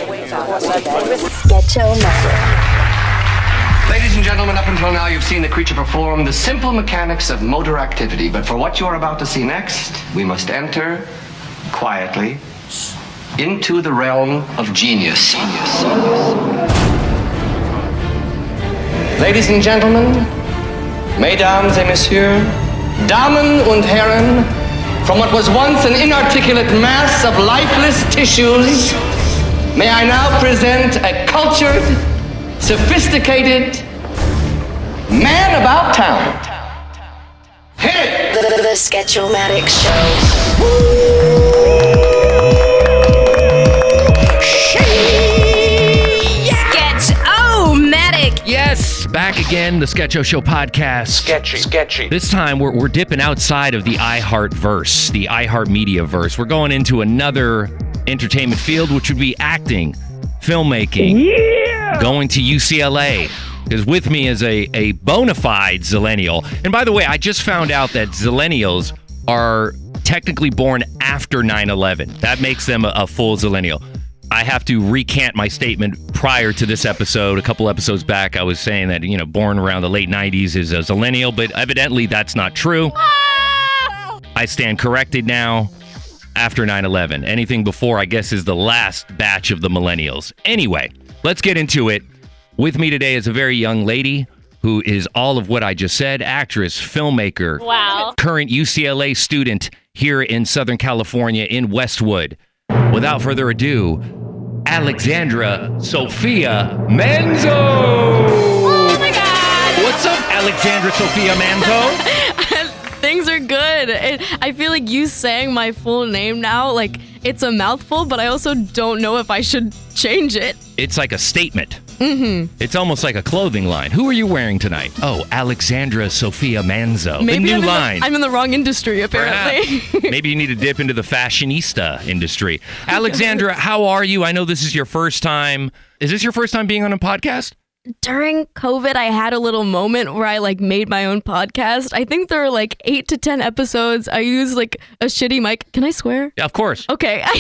Ladies and gentlemen, up until now you've seen the creature perform the simple mechanics of motor activity, but for what you are about to see next, we must enter quietly into the realm of genius. Ladies and gentlemen, mesdames et messieurs, Damen und Herren, from what was once an inarticulate mass of lifeless tissues, may I now present a cultured, sophisticated man about town. Hit it! The Sketch-O-Matic Show. Sketch-O-Matic! Yes, back again, the Sketch-O Show podcast. Sketchy. This time, we're dipping outside of the iHeart verse, the iHeart Media verse. We're going into another entertainment field, which would be acting, filmmaking, going to UCLA. Because with me is a bona fide zillennial. And by the way, I just found out that zillennials are technically born after 9/11. That makes them a full zillennial. I have to recant my statement prior to this episode. A couple episodes back, I was saying that, born around the late 90s is a zillennial, but evidently that's not true. I stand corrected now. After 9/11. Anything before, I guess, is the last batch of the millennials. Anyway, let's get into it. With me today is a very young lady who is all of what I just said. Actress, filmmaker, current UCLA student here in Southern California in Westwood. Without further ado, Alexandra Sophia Manzo! Oh my God! What's up, Alexandra Sophia Manzo? Things are good. I feel like you saying my full name now, like, it's a mouthful, but I also don't know if I should change it. It's like a statement. Mm-hmm. It's almost like a clothing line. Who are you wearing tonight? Oh, Alexandra Sophia Manzo. Maybe the new line. I'm in the wrong industry, apparently. Maybe you need to dip into the fashionista industry. Alexandra, how are you? I know this is your first time. Is this your first time being on a podcast? During COVID, I had a little moment where I made my own podcast. I think there are 8 to 10 episodes. I used a shitty mic. Can I swear? Yeah, of course. Okay. I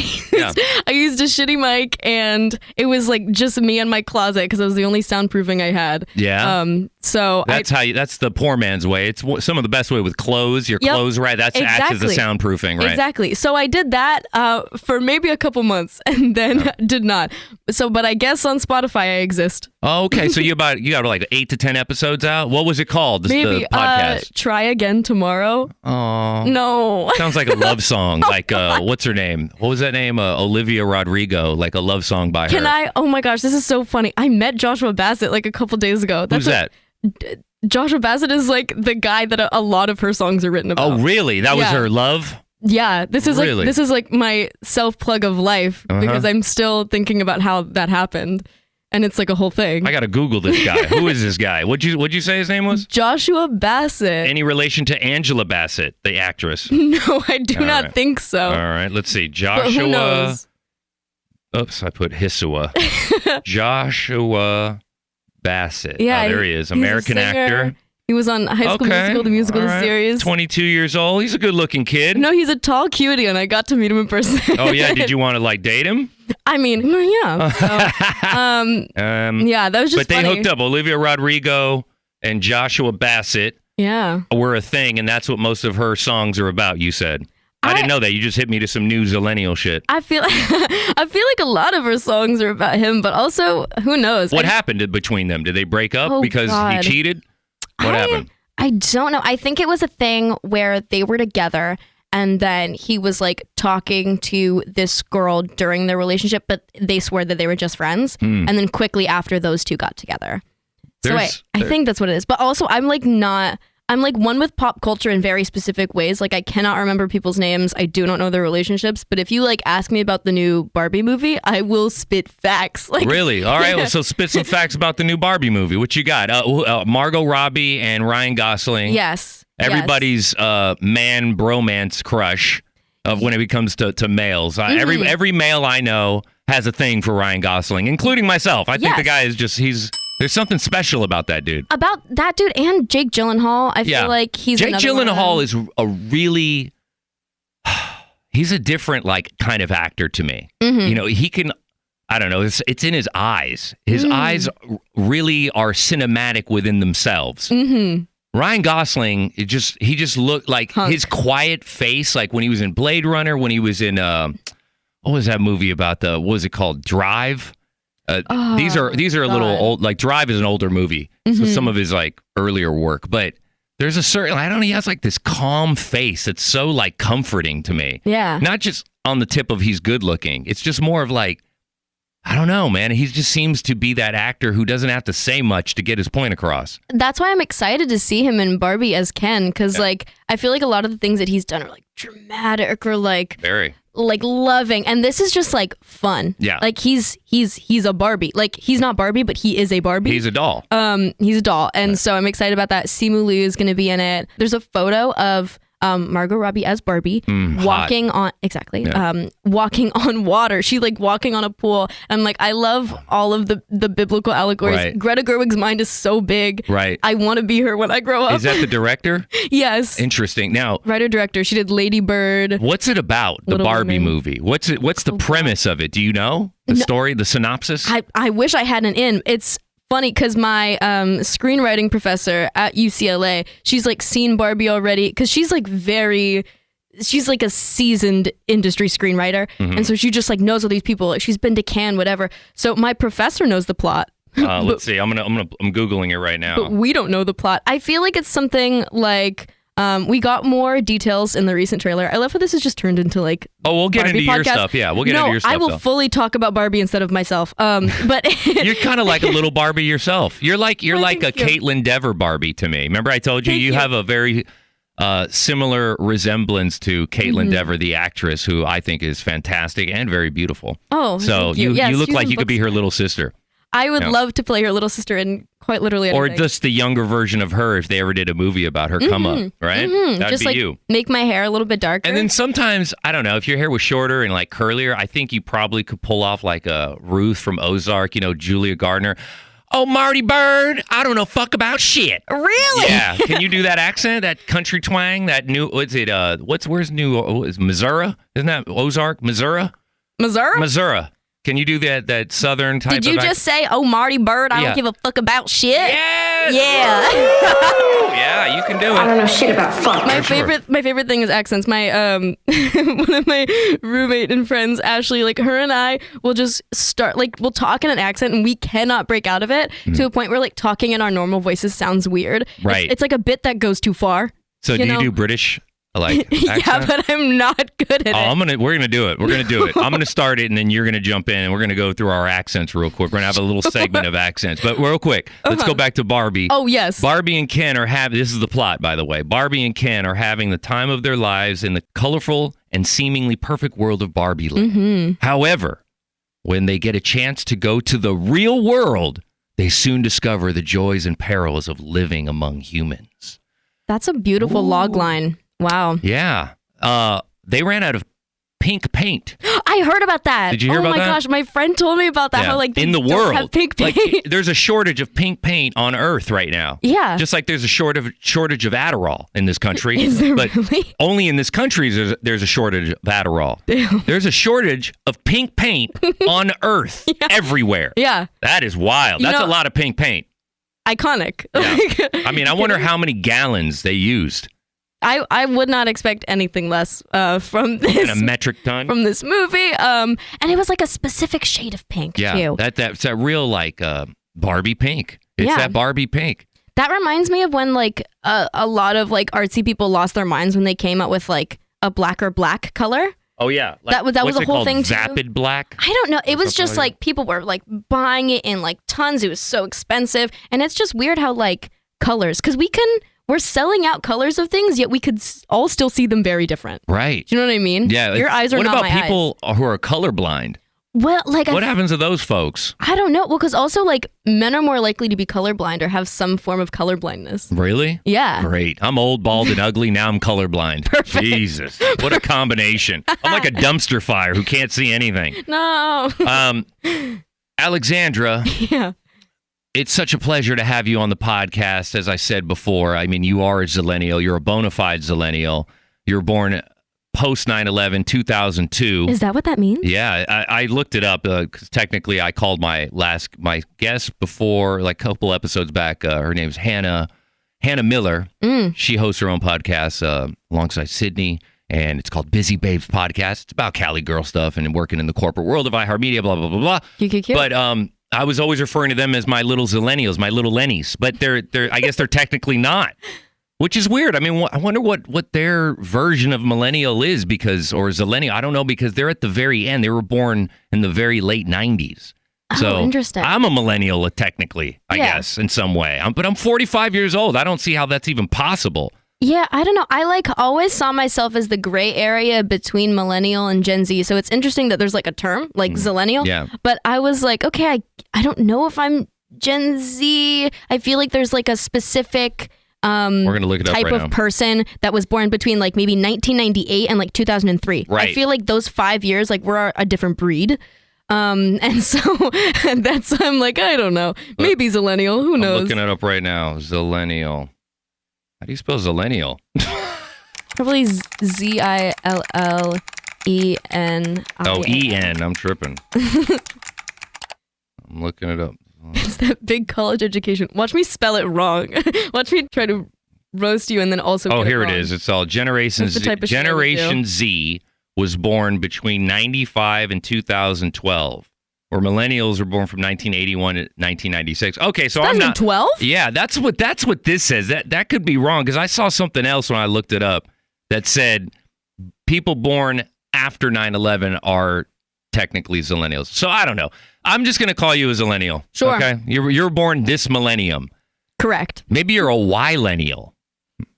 used a shitty mic, and it was just me in my closet because it was the only soundproofing I had. Yeah. So that's the poor man's way. It's some of the best way with clothes. Your clothes, right? That's acts as the soundproofing, right? Exactly. So I did that for maybe a couple months, and then did not. So, but I guess on Spotify I exist. Oh, okay. So you got 8 to 10 episodes out. What was it called? Maybe the podcast. Try Again Tomorrow. Oh no. Sounds like a love song. What's her name? What was that name? Olivia Rodrigo. Like a love song by her. Can I? Oh my gosh, this is so funny. I met Joshua Bassett a couple days ago. Who's that? Joshua Bassett is the guy that a lot of her songs are written about. Oh, really? That was her love? Yeah, this is my self-plug of life because I'm still thinking about how that happened. And it's a whole thing. I gotta Google this guy. Who is this guy? What'd you say his name was? Joshua Bassett. Any relation to Angela Bassett, the actress? No, I do not think so. All right, let's see. Joshua. But who knows? Oops, I put Hisua. Joshua Bassett. Yeah, there he is. American actor. He was on High School Musical, the musical series. 22 years old. He's a good-looking kid. No, he's a tall cutie, and I got to meet him in person. Oh, yeah? Did you want to, date him? I mean, yeah. So, yeah, that was just funny. But they hooked up. Olivia Rodrigo and Joshua Bassett were a thing, and that's what most of her songs are about, you said. I didn't know that. You just hit me to some new zillennial shit. I feel like a lot of her songs are about him, but also, who knows? What happened between them? Did they break up because he cheated? What happened? I don't know. I think it was a thing where they were together and then he was talking to this girl during their relationship, but they swore that they were just friends. And then quickly after, those two got together. So I think that's what it is. But also, I'm one with pop culture in very specific ways. I cannot remember people's names. I do not know their relationships. But if you ask me about the new Barbie movie, I will spit facts. Really? All right. Well, so spit some facts about the new Barbie movie. What you got? Margot Robbie and Ryan Gosling. Yes. Everybody's man bromance crush of when it comes to males. Every male I know has a thing for Ryan Gosling, including myself. I think the guy is there's something special about that dude. About that dude and Jake Gyllenhaal. I feel like he's Jake Gyllenhaal is he's a different kind of actor to me. Mm-hmm. He can, I don't know. It's in his eyes. His eyes really are cinematic within themselves. Mm-hmm. Ryan Gosling, he just looked like his quiet face, like when he was in Blade Runner, when he was in what was that movie about what was it called? Drive. These are a little old. Like Drive is an older movie, so some of his like earlier work, but there's a certain he has like this calm face that's so like comforting to me. Yeah, not just on the tip of he's good looking. It's just more of like, I don't know, man. He just seems to be that actor who doesn't have to say much to get his point across. That's why I'm excited to see him in Barbie as Ken, because like I feel like a lot of the things that he's done are like dramatic or like very like loving, and this is just like fun. Yeah, like he's a Barbie. Like he's not Barbie, but he is a Barbie. He's a doll. He's a doll, and so I'm excited about that. Simu Liu is going to be in it. There's a photo of Margot Robbie as Barbie walking on walking on water. She's like walking on a pool. And like I love all of the biblical allegories. Right. Greta Gerwig's mind is so big. Right. I want to be her when I grow up. Is that the director? Yes. Interesting. Now, writer director. She did Lady Bird. What's it about? The Little Barbie Women. movie. What's the premise of it? Do you know the story, the synopsis? I wish I had an in. It's funny because my screenwriting professor at UCLA, she's like seen Barbie already because she's like a seasoned industry screenwriter, and so she just like knows all these people. Like, she's been to Cannes, whatever. So my professor knows the plot. Let's see. I'm googling it right now. But we don't know the plot. I feel like it's something like. We got more details in the recent trailer. I love how this has just turned into like we'll get Barbie into your podcast. stuff. Yeah, we'll get into your stuff. I will though. fully talk about Barbie instead of myself. But You're kind of like a little Barbie yourself. You're like a thank you. Caitlin Dever Barbie to me. Remember I told you Thank you you. have a very similar resemblance to Caitlin Dever, the actress, who I think is fantastic and very beautiful. Oh, so thank you. Yes, you look she's like in you could be books. her little sister. I would love to play her little sister in quite literally anything. Or just the younger version of her if they ever did a movie about her come up, right? That'd just be like you. make my hair a little bit darker. And then sometimes, I don't know, if your hair was shorter and like curlier, I think you probably could pull off like a Ruth from Ozark, Julia Gardner. Oh, Marty Bird, I don't know fuck about shit. Really? Yeah. Can you do that accent, that country twang, that new, where's new, is Missouri? Isn't that Ozark? Missouri? Missouri. Can you do that southern type of Did you just say, oh, Marty Bird, I Yeah. don't give a fuck about shit? Yes! Yeah. Yeah, you can do it. I don't know shit about fuck. My favorite thing is accents. My one of my roommate and friends, Ashley, like her and I will just start we'll talk in an accent and we cannot break out of it to a point where like talking in our normal voices sounds weird. Right. It's like a bit that goes too far. So do you do British accent? Yeah, but I'm not good at it. We're gonna do it. We're gonna do it. I'm gonna start it, and then you're gonna jump in, and we're gonna go through our accents real quick. We're gonna have a little segment of accents, but real quick, let's go back to Barbie. Oh yes. Barbie and Ken are having. This is the plot, by the way. Barbie and Ken are having the time of their lives in the colorful and seemingly perfect world of Barbie Land. However, when they get a chance to go to the real world, they soon discover the joys and perils of living among humans. That's a beautiful log line. Wow. Yeah. They ran out of pink paint. I heard about that. Did you hear about that? Oh my gosh, my friend told me about that. Yeah. How like they in the don't world, have pink paint. like there's a shortage of pink paint on Earth right now. Yeah. Just like there's a shortage of Adderall in this country. Is there but really? only in this country there's a shortage of Adderall. There's a shortage of pink paint on Earth everywhere. Yeah. That is wild. That's a lot of pink paint. Iconic. Yeah. I mean, I wonder how many gallons they used. I would not expect anything less from this. In a metric ton? From this movie. And it was like a specific shade of pink too. That's that real like Barbie pink. It's that Barbie pink. That reminds me of when like a lot of like artsy people lost their minds when they came out with like a blacker black color. Oh yeah, that was a whole thing too. Vapid black. I don't know. It was just like people were like buying it in like tons. It was so expensive, and it's just weird how like colors, because we're selling out colors of things, yet we could all still see them very different. Right. Do you know what I mean? Yeah. Your eyes are not my eyes. What about people who are colorblind? Well, like what happens to those folks? I don't know. Well, because also like men are more likely to be colorblind or have some form of colorblindness. Really? Yeah. Great. I'm old, bald, and ugly. Now I'm colorblind. Perfect. Jesus. What a combination. I'm like a dumpster fire who can't see anything. No. Alexandra. Yeah. It's such a pleasure to have you on the podcast. As I said before, I mean, you are a zillennial. You're a bona fide zillennial. You were born post 9/11, 2002. Is that what that means? Yeah, I looked it up because technically I called my guest before, like a couple episodes back. Her name's Hannah Miller. She hosts her own podcast alongside Sydney, and it's called Busy Babes Podcast. It's about Cali girl stuff and working in the corporate world of iHeartMedia, blah, blah, blah, blah. Cute. But I was always referring to them as my little Zillennials, my little Lennies. But I guess they're technically not. Which is weird. I mean, I wonder what their version of millennial is or zillennial. I don't know, because they're at the very end. They were born in the very late 90s. So interesting. I'm a millennial technically, I guess, in some way. But I'm 45 years old. I don't see how that's even possible. Yeah, I don't know. I always saw myself as the gray area between millennial and Gen Z. So it's interesting that there's like a term like zillennial. Yeah. But I was like, okay, I don't know if I'm Gen Z. I feel like there's like a specific we're gonna look it up type right of now. person that was born between like maybe 1998 and like 2003. Right. I feel like those 5 years, like we're a different breed. And so I'm like, I don't know. Maybe zillennial. Who knows? I'm looking it up right now. Zillennial. How do you spell zillennial? Probably ZILLEN. Oh, EN. I'm tripping. I'm looking it up. It's that big college education. Watch me spell it wrong. Watch me try to roast you and then also. Oh, here wrong. it is. It's all Generation Z. Generation Z was born between 95 and 2012. Or millennials were born from 1981 to 1996. Okay, so I'm not 2012? Yeah, that's what this says. That could be wrong, because I saw something else when I looked it up that said people born after 9/11 are technically zillennials. So I don't know. I'm just going to call you a zillennial. Sure. Okay? You're born this millennium. Correct. Maybe you're a Y-lennial.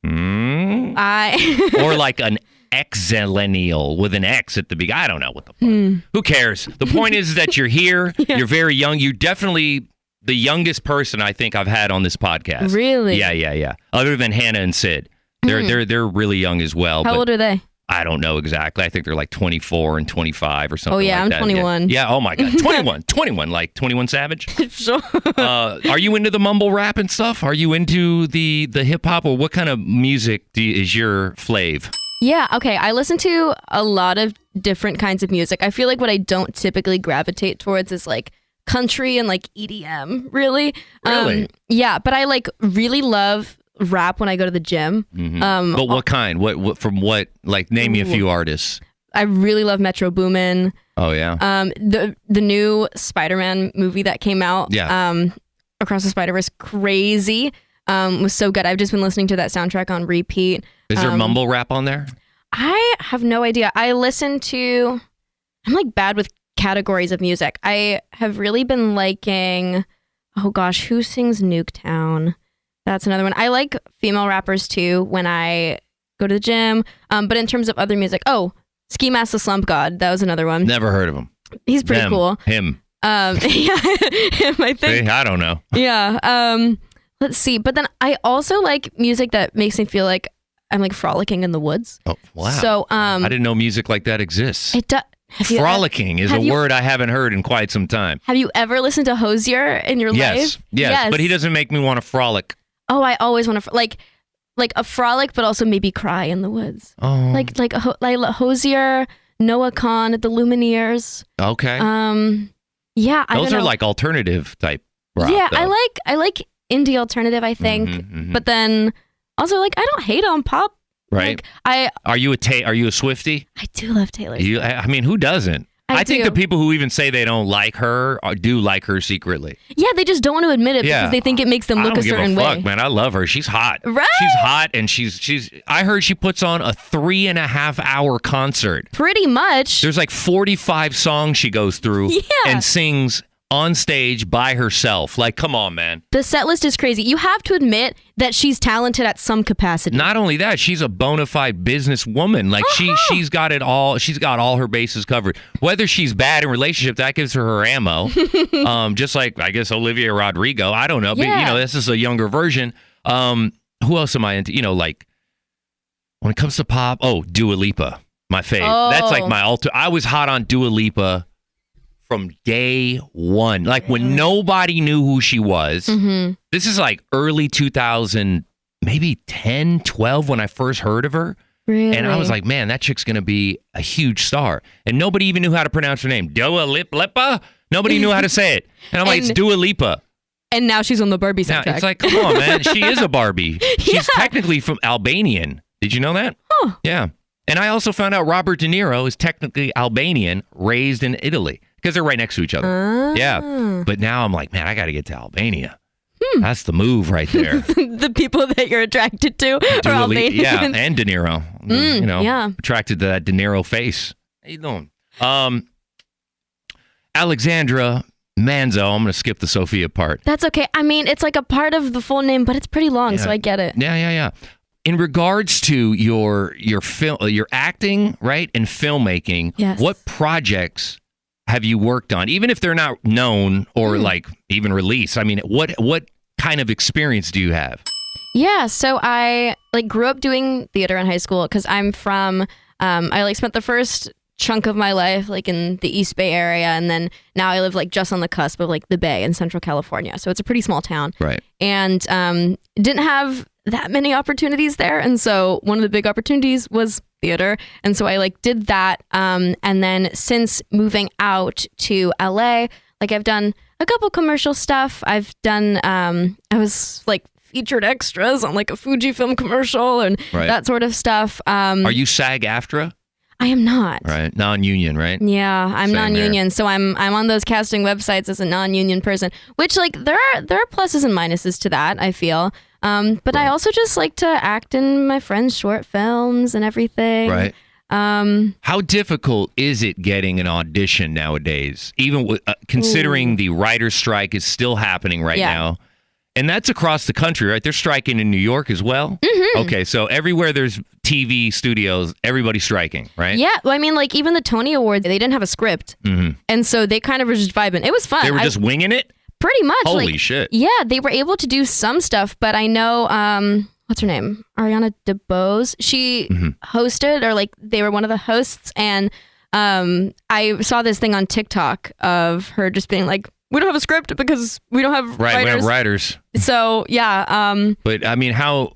Or like an X-zillennial with an X at the beginning. I don't know what the fuck. Who cares? The point is that you're here. Yeah. You're very young. You're definitely the youngest person I think I've had on this podcast. Really? Yeah. Other than Hannah and Sid. They're really young as well. How old are they? I don't know exactly. I think they're like 24 and 25 or something like that. Oh, yeah, I'm 21. Yeah, oh my God. 21, like 21 Savage? Sure. Are you into the mumble rap and stuff? Are you into the hip-hop, or what kind of music is your fave? Yeah, okay. I listen to a lot of different kinds of music. I feel like what I don't typically gravitate towards is like country and like EDM, really. Really? Yeah, but I like really love rap when I go to the gym. Mm-hmm. But what kind? What from what? Like, name me a few artists. I really love Metro Boomin. Oh yeah. The new Spider-Man movie that came out. Yeah. Across the Spider-Verse, crazy. Was so good. I've just been listening to that soundtrack on repeat. Is there mumble rap on there? I have no idea. I'm like bad with categories of music. I have really been liking, oh gosh, who sings Nuketown? That's another one. I like female rappers too when I go to the gym. But in terms of other music, Ski Mask the Slump God. That was another one. Never heard of him. He's pretty cool. Him. Yeah, him, I think. I don't know. Yeah. Let's see. But then I also like music that makes me feel like I'm like frolicking in the woods. Oh, wow. So I didn't know music like that exists. It does. Frolicking is a word I haven't heard in quite some time. Have you ever listened to Hosier in your life? Yes, but he doesn't make me want to frolic. Oh, I always want to like a frolic, but also maybe cry in the woods. Oh, like Hosier, Noah Kahn at the Lumineers. Okay. Yeah, those are like alternative type rock. Yeah, though. I like indie alternative. I think, but then also like I don't hate on pop. Right. Like, are you a Swiftie? I do love Taylor. I mean, who doesn't? I think the people who even say they don't like her do like her secretly. Yeah, they just don't want to admit it because they think it makes them look a certain way. I don't give a fuck, man. I love her. She's hot. Right? She's hot, and she's. I heard she puts on a 3.5-hour concert. Pretty much. There's like 45 songs she goes through and sings on stage by herself. Like, come on, man. The set list is crazy. You have to admit that she's talented at some capacity. Not only that, she's a bona fide businesswoman. Like, she's got it all. She's got all her bases covered. Whether she's bad in relationship, that gives her ammo. Just like, I guess, Olivia Rodrigo. I don't know. Yeah. But, this is a younger version. Who else am I into? Like, when it comes to pop, Dua Lipa, my fave. Oh. That's like my I was hot on Dua Lipa from day one, like when nobody knew who she was. This is like early 2000, maybe 10, 12 when I first heard of her. Really? And I was like, man, that chick's going to be a huge star. And nobody even knew how to pronounce her name. Dua Lipa? Nobody knew how to say it. And I'm like, it's Dua Lipa. And now she's on the Barbie soundtrack. Now, it's like, come on, man. She is a Barbie. She's technically from Albanian. Did you know that? Huh. Yeah. And I also found out Robert De Niro is technically Albanian, raised in Italy. Because they're right next to each other. Yeah. But now I'm like, man, I got to get to Albania. That's the move right there. The people that you're attracted to are Albanian. Yeah, and De Niro. Attracted to that De Niro face. How you doing? Alexandra Manzo. I'm going to skip the Sophia part. That's okay. I mean, it's like a part of the full name, but it's pretty long, so I get it. Yeah. In regards to your acting, right, and filmmaking, what projects have you worked on, even if they're not known or like even released? I mean, what kind of experience do you have? Yeah, so I grew up doing theater in high school because I'm from. I spent the first chunk of my life in the East Bay area, and then now I live just on the cusp of the Bay in Central California. So it's a pretty small town, right? And didn't have that many opportunities there, and so one of the big opportunities was theater, and so I did that, and then since moving out to LA, I've done a couple commercial stuff. I've done I was featured extras on a Fujifilm commercial and that sort of stuff. Are you SAG-AFTRA? I am not. Right, non-union, right? Yeah, I'm non-union, so I'm on those casting websites as a non-union person, which there are pluses and minuses to that, I feel. But I also just like to act in my friends' short films and everything. Right. How difficult is it getting an audition nowadays? Even with, considering the writer's strike is still happening right now. And that's across the country, right? They're striking in New York as well? Mm-hmm. Okay, so everywhere there's TV studios, everybody's striking, right? Yeah, well, I mean, even the Tony Awards, they didn't have a script. Mm-hmm. And so they kind of were just vibing. It was fun. They were just winging it? Pretty much. Holy shit. Yeah, they were able to do some stuff, but I know, what's her name? Ariana DeBose. She hosted, or they were one of the hosts, and I saw this thing on TikTok of her just being we don't have a script because we don't have writers. We don't have writers. So, yeah. But, I mean, how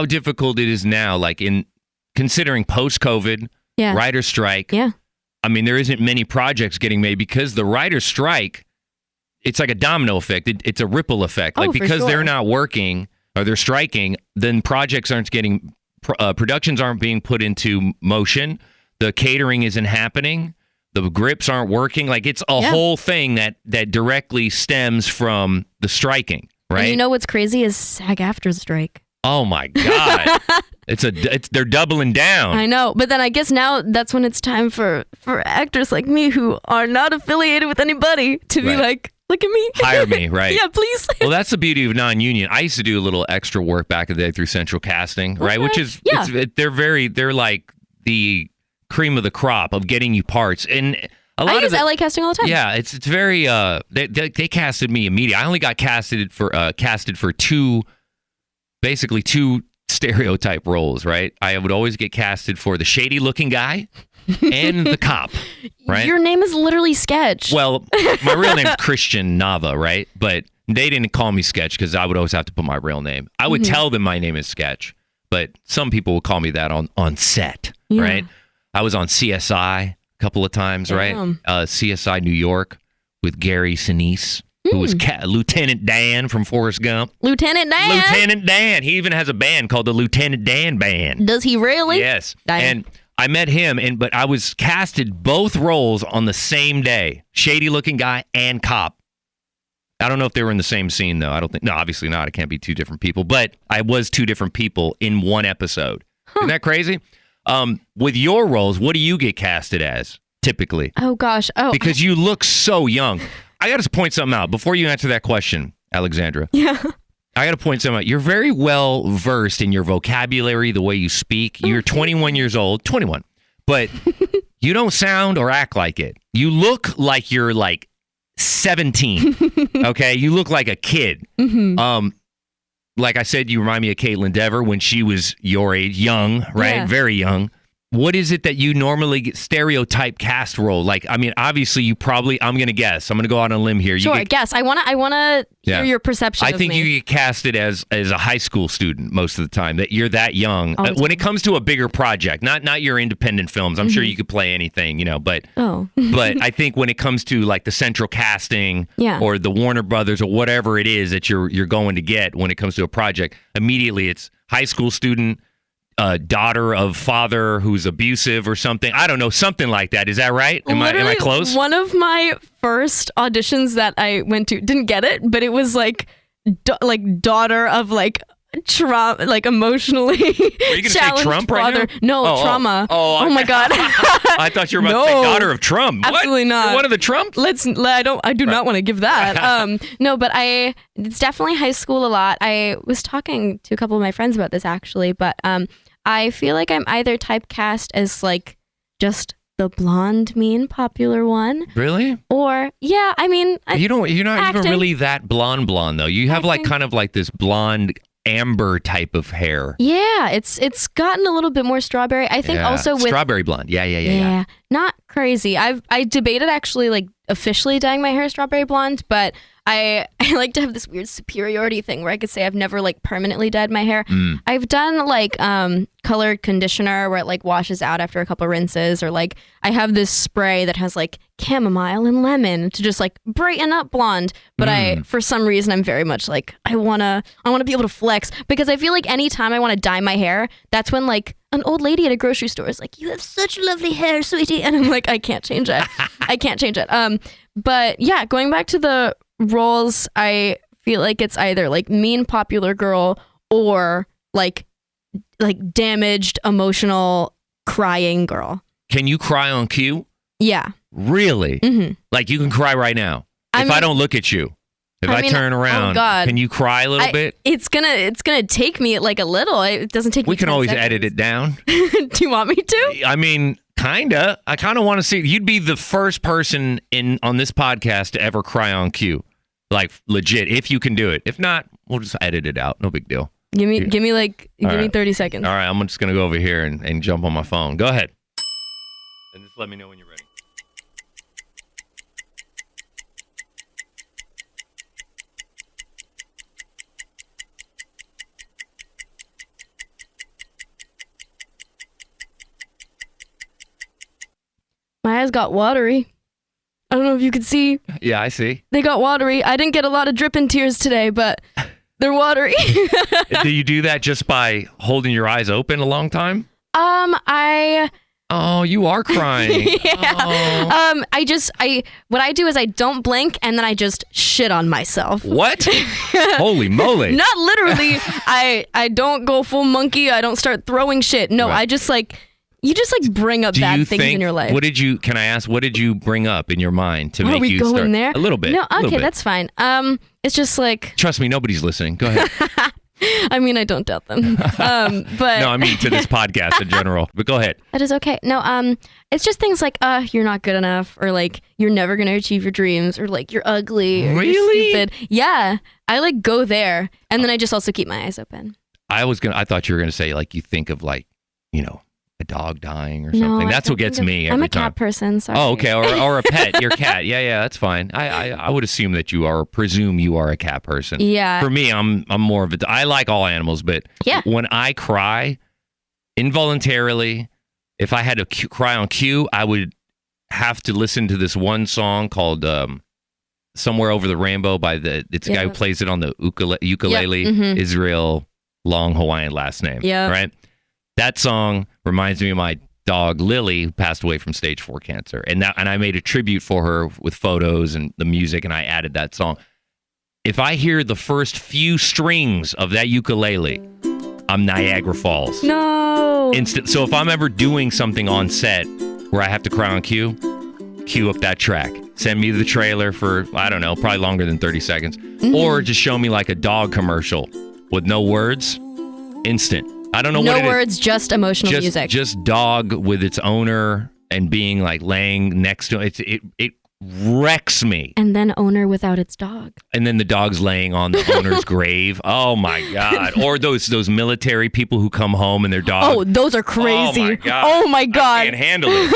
difficult it is now, in considering post-COVID, writer's strike. Yeah. I mean, there isn't many projects getting made because the writer's strike, it's like a domino effect. It's a ripple effect. Because they're not working or they're striking, then projects aren't getting, productions aren't being put into motion. The catering isn't happening. The grips aren't working. It's a whole thing that directly stems from the striking, right? And you know what's crazy is SAG-AFTRA strike. Oh my God. They're doubling down. I know, but then I guess now that's when it's time for actors like me who are not affiliated with anybody to be look at me. Hire me, right? Yeah, please. Well, that's the beauty of non-union. I used to do a little extra work back in the day through Central Casting, right? Which is, they're like the cream of the crop of getting you parts. And a lot I use LA Casting all the time. Yeah, it's very, they casted me immediately. I only got casted for two stereotype roles, right? I would always get casted for the shady looking guy and the cop, right? Your name is literally Sketch. Well, my real name's Christian Nava, right? But they didn't call me Sketch because I would always have to put my real name. I would tell them my name is Sketch, but some people would call me that on set, right? I was on CSI a couple of times, right? CSI New York with Gary Sinise, who was Lieutenant Dan from Forrest Gump. Lieutenant Dan? Lieutenant Dan. He even has a band called the Lieutenant Dan Band. Does he really? Yes. And I met him, but I was casted both roles on the same day. Shady-looking guy and cop. I don't know if they were in the same scene, though. I don't think. No, obviously not. It can't be two different people. But I was two different people in one episode. Isn't that crazy? With your roles, what do you get casted as, typically? Oh, gosh. Oh, because you look so young. I got to point something out before you answer that question, Alexandra. Yeah. I got to point something out. You're very well versed in your vocabulary, the way you speak. You're 21 years old, 21, but you don't sound or act like it. You look like you're 17. Okay, you look like a kid. Like I said, you remind me of Caitlin Dever when she was your age, young, right? Yeah. Very young. What is it that you normally get stereotype cast role? Like, I mean, obviously you probably, I'm going to guess. I'm going to go out on a limb here. Sure, guess. I want to hear your perception I of think me. you get casted as a high school student most of the time, that you're that young. When it comes to a bigger project, not your independent films. I'm sure you could play anything, but but I think when it comes to like the central casting or the Warner Brothers or whatever it is that you're going to get when it comes to a project, immediately it's high school student, daughter of father who's abusive or something. I don't know, something like that. Is that right? Am I close? One of my first auditions that I went to didn't get it, but it was like daughter of like trauma, like emotionally Are you going to say Trump right now? No, trauma. Oh my God. I thought you were about to say daughter of Trump. Absolutely what? not. You're one of the Trumps? I do not want to give that. No, but it's definitely high school a lot. I was talking to a couple of my friends about this actually, but I feel like I'm either typecast as like just the blonde, mean, popular one. Really? Or you're not acting. even really that blonde though. You have like kind of like this blonde amber type of hair. Yeah, it's gotten a little bit more strawberry. I think also with strawberry blonde. Yeah. Not crazy. I debated actually like officially dyeing my hair strawberry blonde, but I like to have this weird superiority thing where I could say I've never like permanently dyed my hair. I've done like colored conditioner where it like washes out after a couple rinses, or like I have this spray that has like chamomile and lemon to just like brighten up blonde. But for some reason I'm very much like I wanna be able to flex, because I feel like anytime I want to dye my hair, that's when like an old lady at a grocery store is like, "You have such lovely hair, sweetie," and I'm like, I can't change it. But yeah, going back to the roles, I feel like it's either like mean popular girl or like damaged emotional crying girl. Can you cry on cue? Yeah. Really? Mm-hmm. Like you can cry right now if I don't look at you. If I turn around, can you cry a little bit? It's gonna take me like a little. It doesn't take me. We can 10 always seconds. edit it down. Do you want me to? I mean, kinda. I kind of want to see. You'd be the first person on this podcast to ever cry on cue, like legit. If you can do it. If not, we'll just edit it out. No big deal. Give me 30 seconds. All right, I'm just gonna go over here and jump on my phone. Go ahead, and just let me know when you're ready. My eyes got watery. I don't know if you could see. Yeah, I see. They got watery. I didn't get a lot of dripping tears today, but they're watery. Do you do that just by holding your eyes open a long time? Oh, you are crying. Yeah. Oh. What I do is I don't blink and then I just shit on myself. What? Holy moly. Not literally. I don't go full monkey. I don't start throwing shit. No, Right. I just like, you just like bring up bad things in your life. Can I ask, what did you bring up in your mind to make we you go start? in there? A little bit. No, okay, that's fine. It's just like, Trust me, nobody's listening. Go ahead. I mean, I don't doubt them. But No, I mean to this podcast in general. But go ahead. that is okay. No, it's just things like, you're not good enough, or like, you're never going to achieve your dreams, or like, you're ugly, or Really? you're stupid. Yeah. I like go there. And then I just also keep my eyes open. I thought you were gonna say like you think of like, a dog dying or something. No, That's what gets me every I'm a time. cat person. Sorry. Oh, okay. Or a pet. Your cat. Yeah, that's fine. I would assume that presume you are a cat person. Yeah. For me, I'm more of I like all animals, but Yeah. when I cry involuntarily, if I had to cry on cue, I would have to listen to this one song called "Somewhere Over the Rainbow" by it's a guy who plays it on the ukulele. Yep. Mhm. Israel, long Hawaiian last name. Yeah. Right. That song reminds me of my dog Lily, who passed away from stage 4 cancer, and I made a tribute for her with photos and the music, and I added that song. If I hear the first few strings of that ukulele, I'm Niagara Falls. No. Instant. So if I'm ever doing something on set where I have to cry on cue up that track. Send me the trailer for, I don't know, probably longer than 30 seconds, or just show me like a dog commercial with no words. Instant. I don't know what it is. No words, just emotional music. Just dog with its owner and being like laying next to it. It wrecks me. And then owner without its dog. And then the dog's laying on the owner's grave. Oh my God. Or those military people who come home and their dog. Oh, those are crazy. Oh my God. Oh my God. I can't handle it.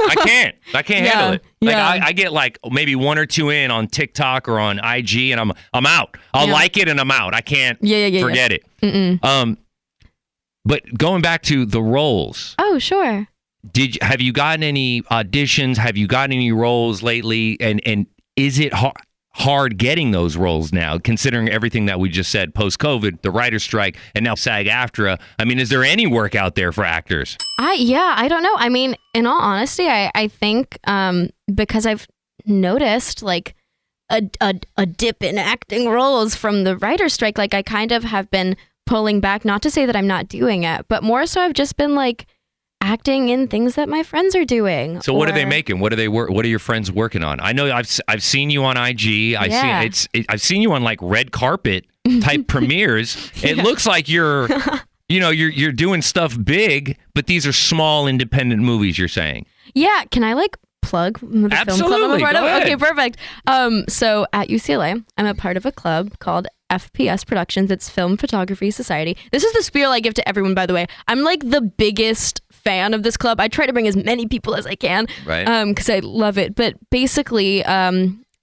I can't handle it. Like yeah. I get like maybe 1 or 2 in on TikTok or on IG and I'm out. I'll like it and I'm out. I can't forget it. Mm-mm. But going back to the roles. Oh, sure. Have you gotten any auditions? Have you gotten any roles lately? And is it hard getting those roles now, considering everything that we just said, post-COVID, the writer's strike, and now SAG-AFTRA? I mean, is there any work out there for actors? I don't know. I mean, in all honesty, I think because I've noticed like a dip in acting roles from the writer's strike, like I kind of have been pulling back, not to say that I'm not doing it, but more so I've just been like, acting in things that my friends are doing. So what are they making? What are they what are your friends working on? I know I've seen you on IG. I've seen you on like red carpet type premieres. It looks like you're doing stuff big, but these are small independent movies, you're saying. Yeah, can I like plug the Absolutely. film club I'm a part Go of? ahead. Okay, perfect. So at UCLA, I'm a part of a club called FPS Productions. It's Film Photography Society. This is the spiel I give to everyone, by the way. I'm like the biggest fan of this club. I try to bring as many people as I can, right? Because I love it. But basically,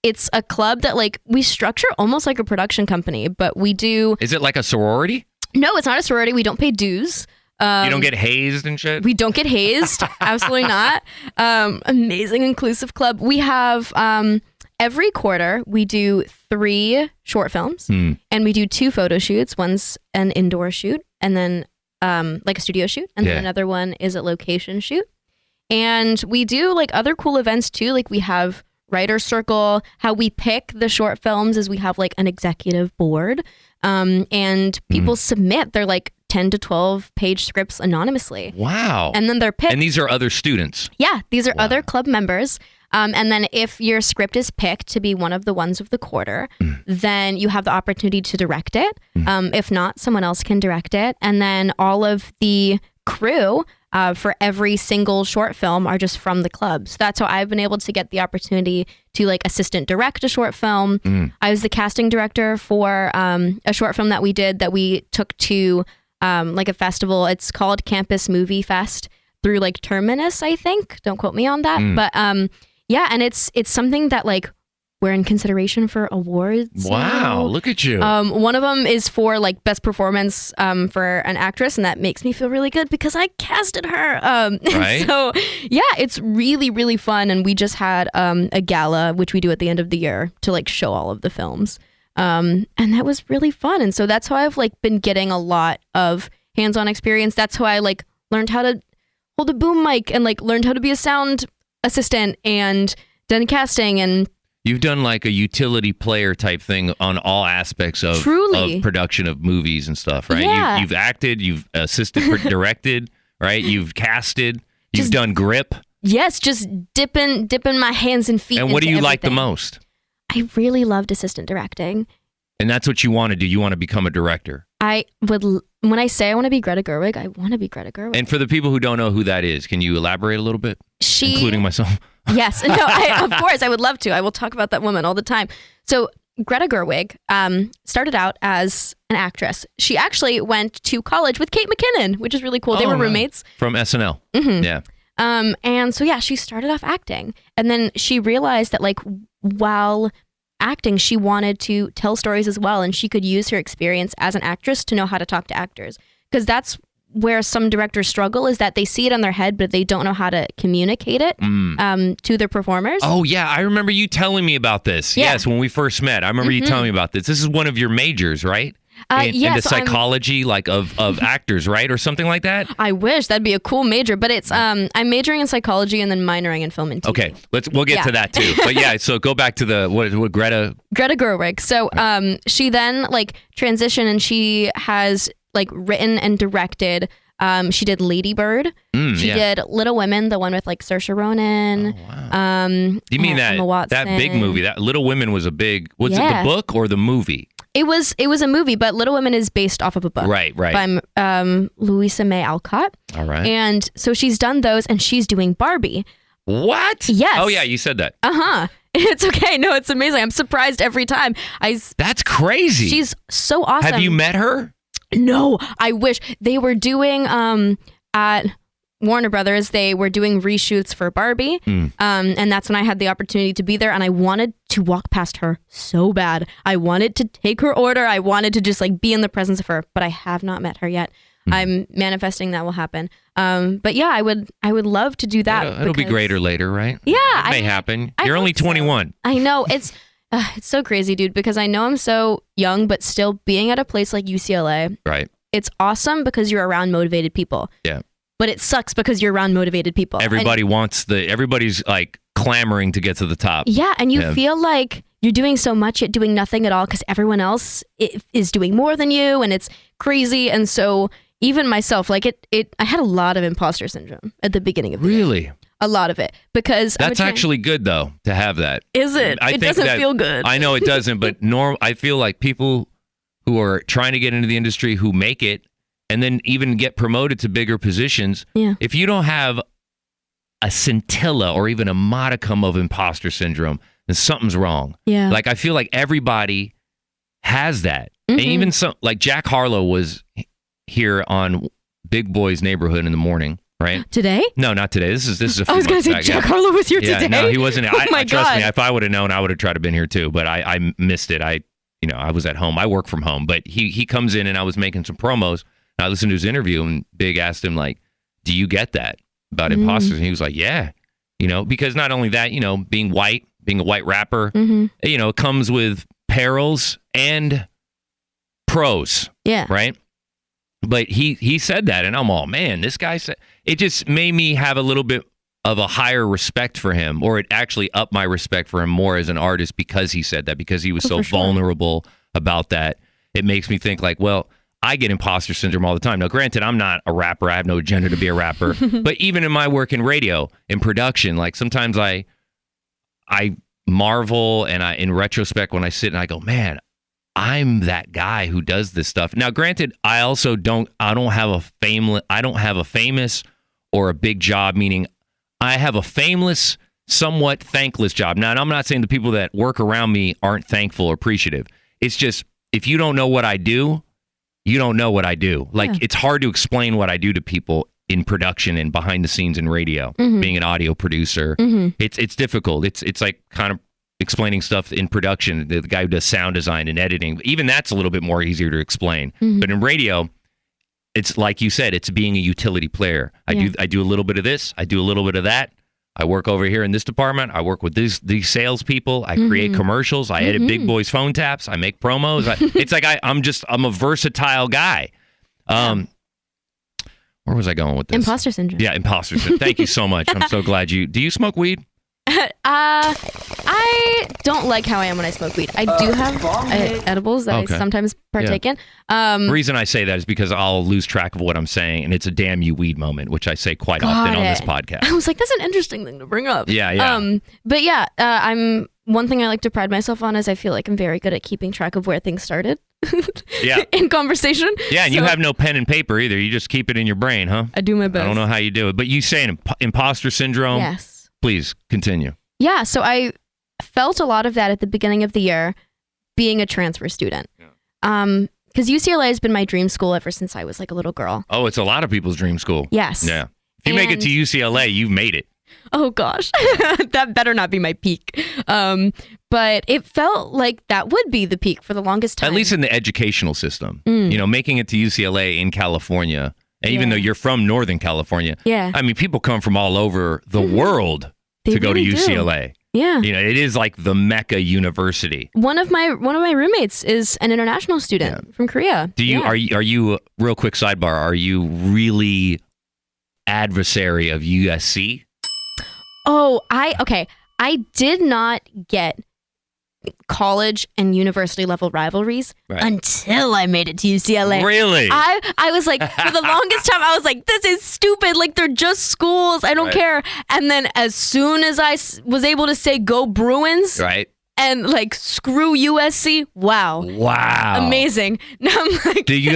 it's a club that like we structure almost like a production company, but we do. Is it like a sorority? No, it's not a sorority. We don't pay dues. You don't get hazed and shit? We don't get hazed. Absolutely not. Amazing inclusive club. We have every quarter we do 3 short films and we do 2 photo shoots. One's an indoor shoot and then like a studio shoot, and then another one is a location shoot. And we do like other cool events too. Like we have Writer's Circle. How we pick the short films is we have like an executive board, and people submit their like 10 to 12 page scripts anonymously. Wow. And then they're picked. And these are other students. Yeah, these are other club members. And then if your script is picked to be one of the ones of the quarter, then you have the opportunity to direct it. If not, someone else can direct it. And then all of the crew for every single short film are just from the club. So that's how I've been able to get the opportunity to like assistant direct a short film. I was the casting director for a short film that we did that we took to like a festival. It's called Campus Movie Fest through like Terminus, I think. Don't quote me on that. But yeah, and it's something that like we're in consideration for awards. Wow, look at you. One of them is for like best performance for an actress, and that makes me feel really good because I casted her. Right. So yeah, it's really, really fun. And we just had a gala, which we do at the end of the year to like show all of the films. And that was really fun. And so that's how I've like been getting a lot of hands-on experience. That's how I like learned how to hold a boom mic and like learned how to be a sound assistant and done casting. And you've done like a utility player type thing on all aspects of production of movies and stuff, right? Yeah. You've acted, you've assisted, directed, right? You've casted, you've done grip. Yes, just dipping my hands and feet. And what do you into like the everything. most? I really loved assistant directing. And that's what you want to do. You want to become a director. I would, when I say I want to be Greta Gerwig, I want to be Greta Gerwig. And for the people who don't know who that is, can you elaborate a little bit? Including myself. Yes. No, of course, I would love to. I will talk about that woman all the time. So Greta Gerwig started out as an actress. She actually went to college with Kate McKinnon, which is really cool. They were roommates. From SNL. Mm-hmm. Yeah. And so, yeah, she started off acting. And then she realized that, like, while acting, she wanted to tell stories as well. And she could use her experience as an actress to know how to talk to actors. Because that's where some directors struggle, is that they see it on their head, but they don't know how to communicate it to their performers. Oh, yeah. I remember you telling me about this. Yeah. Yes, when we first met. I remember you telling me about this. This is one of your majors, right? In the psychology of actors, right? Or something like that? I wish. That'd be a cool major. But it's I'm majoring in psychology and then minoring in film and TV. Okay, we'll get to that too. But yeah, so go back to the what Greta Gerwig. So she then like transitioned and she has like written and directed. She did Lady Bird. She did Little Women, the one with like Saoirse Ronan. Oh, wow. You mean that big movie? That Little Women was a big. Was it the book or the movie? It was a movie, but Little Women is based off of a book. Right. By Louisa May Alcott. All right. And so she's done those, and she's doing Barbie. What? Yes. Oh, yeah, you said that. Uh-huh. It's okay. No, it's amazing. I'm surprised every time. That's crazy. She's so awesome. Have you met her? No, I wish. They were doing at Warner Brothers, they were doing reshoots for Barbie. And that's when I had the opportunity to be there, and I wanted to walk past her so bad. I wanted to take her order. I wanted to just like be in the presence of her, but I have not met her yet. I'm manifesting that will happen. But yeah, I would love to do that. It'll be greater later, right? Yeah. It may happen. You're only 21. I know. It's so crazy, dude, because I know I'm so young, but still being at a place like UCLA, right? It's awesome because you're around motivated people. Yeah. But it sucks because you're around motivated people. Everybody's like clamoring to get to the top. Yeah, and you feel like you're doing so much yet doing nothing at all because everyone else is doing more than you, and it's crazy. And so even myself, like I had a lot of imposter syndrome at the beginning of the year. A lot of it, because that's actually good though to have that. Is it? It doesn't feel good. I know it doesn't, but I feel like people who are trying to get into the industry who make it and then even get promoted to bigger positions, if you don't have a scintilla or even a modicum of imposter syndrome, then something's wrong. Yeah. Like I feel like everybody has that. And even some, like Jack Harlow was here on Big Boy's Neighborhood in the morning, right? Today? No, not today. This is a few I was going to say back. Jack Harlow was here today. No, he wasn't. Oh my trust God. me, if I would have known, I would have tried to been here too, but I missed it. I was at home. I work from home, but he comes in and I was making some promos. I listened to his interview and Big asked him, like, do you get that about imposters? And he was like, yeah, because not only that, being a white rapper, it comes with perils and pros. Yeah. Right. But he said that and I'm all, man, this guy said, it just made me have a little bit of a higher respect for him, or it actually upped my respect for him more as an artist because he said that, because he was so vulnerable about that. It makes me think like, well, I get imposter syndrome all the time. Now, granted, I'm not a rapper. I have no agenda to be a rapper. But even in my work in radio, in production, like sometimes I marvel and in retrospect when I sit and I go, man, I'm that guy who does this stuff. Now, granted, I don't have a famous or a big job, meaning I have a fameless, somewhat thankless job. Now, and I'm not saying the people that work around me aren't thankful or appreciative. It's just, if you don't know what I do, you don't know what I do. Like, it's hard to explain what I do to people in production and behind the scenes in radio, being an audio producer. It's difficult. It's like kind of explaining stuff in production, the guy who does sound design and editing. Even that's a little bit more easier to explain. But in radio, it's like you said, it's being a utility player. I do a little bit of this. I do a little bit of that. I work over here in this department. I work with these salespeople. I create commercials. I edit Big Boy's phone taps. I make promos. It's like I'm a versatile guy. Where was I going with this? Imposter syndrome. Yeah, imposter syndrome. Thank you so much. I'm so glad do you smoke weed? I don't like how I am when I smoke weed. I do have edibles that I sometimes partake in. The reason I say that is because I'll lose track of what I'm saying, and it's a damn you weed moment, which I say quite often on this podcast. I was like, that's an interesting thing to bring up. Yeah. But yeah, one thing I like to pride myself on is I feel like I'm very good at keeping track of where things started. In conversation. Yeah, and you have no pen and paper either. You just keep it in your brain, huh? I do my best. I don't know how you do it, but you saying imposter syndrome. Yes. Please continue. Yeah, so I felt a lot of that at the beginning of the year, being a transfer student. Because UCLA has been my dream school ever since I was like a little girl. Oh, it's a lot of people's dream school. Yes. Yeah. If you make it to UCLA, you've made it. Oh gosh, that better not be my peak. But it felt like that would be the peak for the longest time. At least in the educational system. Making it to UCLA in California, and even though you're from Northern California, I mean, people come from all over the world to go to UCLA. Yeah. It is like the Mecca University. One of my roommates is an international student from Korea. Are you real quick sidebar, are you really adversary of USC? Oh, I did not get college and university level rivalries until I made it to UCLA. Really? I was like, for the longest time, I was like, this is stupid. Like, they're just schools. I don't care. And then as soon as I was able to say, go Bruins. And like, screw USC. Wow. Amazing. Now I'm like, do you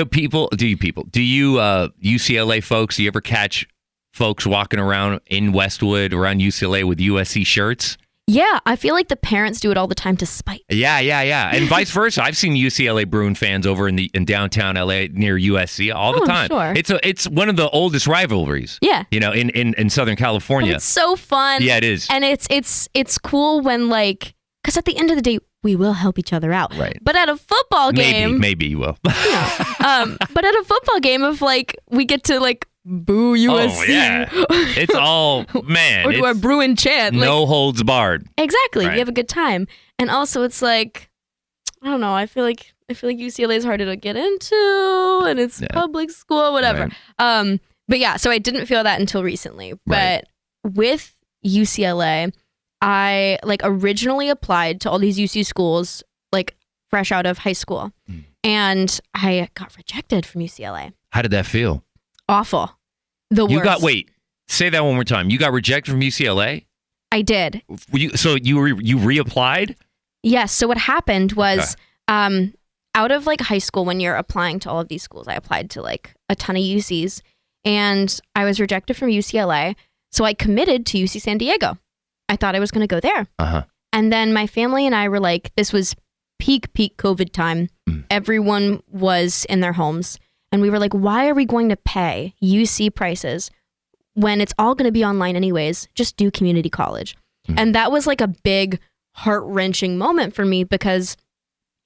UCLA folks, do you ever catch folks walking around in Westwood around UCLA with USC shirts? Yeah, I feel like the parents do it all the time to spite. Yeah. And vice versa. I've seen UCLA Bruin fans over in downtown LA near USC all the time. Sure. It's one of the oldest rivalries. Yeah. In Southern California. But it's so fun. Yeah, it is. And it's cool when because at the end of the day, we will help each other out. Right. But at a football game, maybe you will. but at a football game, if we get to boo USC. Oh yeah, it's all man. Or do our Bruin chant. No holds barred. Exactly. Right. We have a good time, and also it's I don't know. I feel like UCLA is harder to get into, and it's public school, whatever. Right. But yeah, so I didn't feel that until recently. Right. But with UCLA, I originally applied to all these UC schools fresh out of high school, and I got rejected from UCLA. How did that feel? Awful. The worst. Say that one more time. You got rejected from UCLA? I did. So you reapplied? Yes. So what happened was, out of high school, when you're applying to all of these schools, I applied to a ton of UCs, and I was rejected from UCLA. So I committed to UC San Diego. I thought I was going to go there. And then my family and I were this was peak COVID time. Everyone was in their homes. And we were why are we going to pay UC prices when it's all going to be online anyways? Just do community college. And that was a big heart-wrenching moment for me because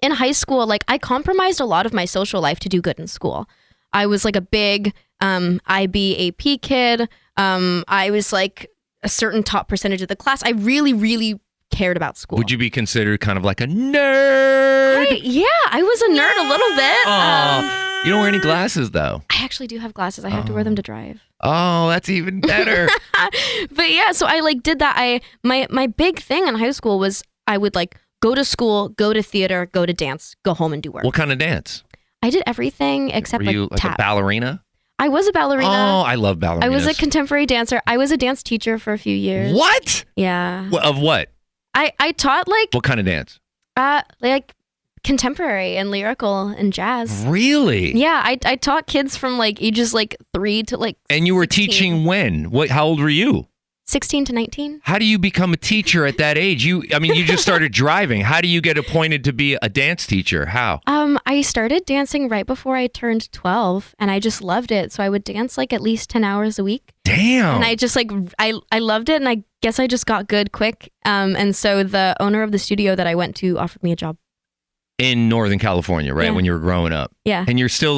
in high school, I compromised a lot of my social life to do good in school. I was a big IB AP kid. I was a certain top percentage of the class. I really, really cared about school. Would you be considered kind of a nerd? I was a nerd a little bit. You don't wear any glasses, though. I actually do have glasses. I have to wear them to drive. Oh, that's even better. But yeah, so I did that. My big thing in high school was I would go to school, go to theater, go to dance, go home and do work. What kind of dance? I did everything except Were you tap. a ballerina? I was a ballerina. Oh, I love ballerinas. I was a contemporary dancer. I was a dance teacher for a few years. What? Yeah. Of what? I taught What kind of dance? Contemporary and lyrical and jazz. Really? Yeah, I taught kids from ages 3 to And you were 16. teaching when? How old were you? 16 to 19. How do you become a teacher at that age? You just started driving. How do you get appointed to be a dance teacher? How? I started dancing right before I turned 12, and I just loved it. So I would dance at least 10 hours a week. Damn. And I just I loved it, and I guess I just got good quick. And so the owner of the studio that I went to offered me a job. In Northern California, right? Yeah. When you were growing up. Yeah. And you're still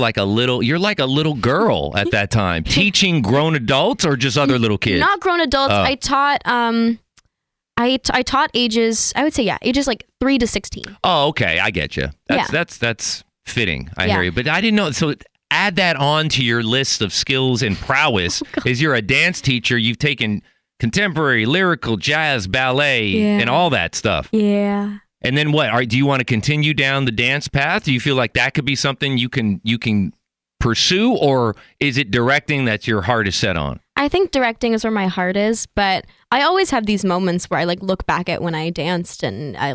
you're like a little girl at that time. Teaching grown adults or just other little kids? Not grown adults. I taught I taught ages, I would say, ages 3 to 16. Oh, okay. I get you. That's fitting. I hear you. But I didn't know. So add that on to your list of skills and prowess. Is you're a dance teacher. You've taken contemporary, lyrical, jazz, ballet, and all that stuff. Yeah. And then what? Do you want to continue down the dance path? Do you feel like that could be something you can pursue, or is it directing that your heart is set on? I think directing is where my heart is, but I always have these moments where I look back at when I danced and I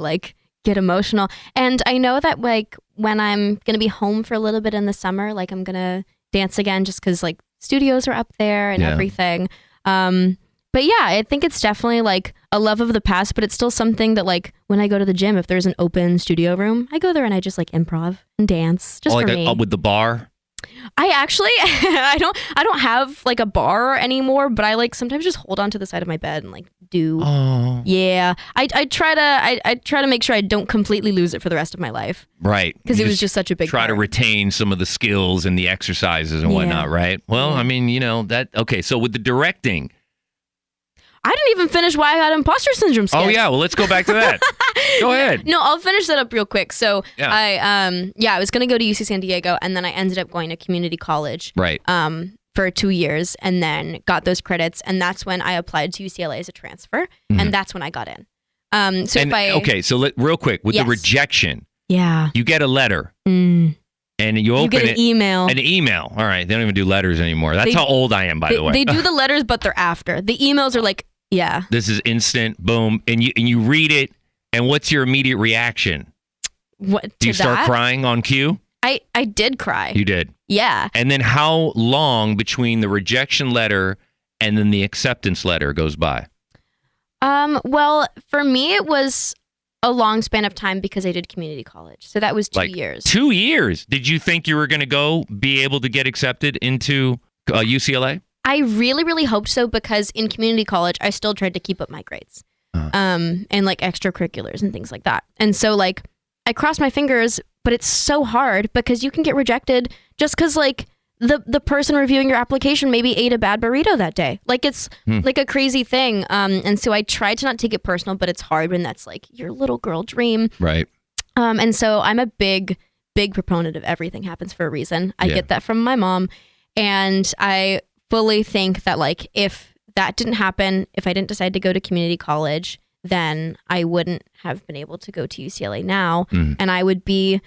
get emotional. And I know that when I'm going to be home for a little bit in the summer, I'm going to dance again just because studios are up there and everything. But yeah, I think it's definitely a love of the past, but it's still something that when I go to the gym, if there's an open studio room, I go there and I just improv and dance just for me. With the bar? I actually, I don't have a bar anymore, but I sometimes just hold on to the side of my bed and do. Oh. Yeah. I try to make sure I don't completely lose it for the rest of my life. Right. Because it was just such a big try part. to retain some of the skills and the exercises and whatnot, right? Well, okay. So with the directing, I didn't even finish why I had imposter syndrome sketch. Oh yeah, well let's go back to that. Go ahead. No, I'll finish that up real quick. So I was gonna go to UC San Diego, and then I ended up going to community college. Right. For 2 years, and then got those credits, and that's when I applied to UCLA as a transfer, and that's when I got in. So real quick with the rejection. Yeah. You get a letter. And you open get an email. An email. All right. They don't even do letters anymore. That's how old I am, by the way. They do the letters, but they're after. The emails are this is instant, boom, and you read it, and what's your immediate reaction? What? Do you start crying on cue? I did cry. You did? Yeah. And then how long between the rejection letter and then the acceptance letter goes by? Well, for me, it was a long span of time because I did community college. So that was 2 years. 2 years? Did you think you were going to be able to get accepted into UCLA? I really, really hoped so because in community college, I still tried to keep up my grades. And like extracurriculars and things like that. And so like I crossed my fingers, but it's so hard because you can get rejected just because like the person reviewing your application maybe ate a bad burrito that day. Like it's like a crazy thing. And so I tried to not take it personal, but it's hard when that's like your little girl dream. Right. And so I'm a big proponent of everything happens for a reason. I get that from my mom. And I fully think that like if that didn't happen, if I didn't decide to go to community college, then I wouldn't have been able to go to UCLA now. And I would be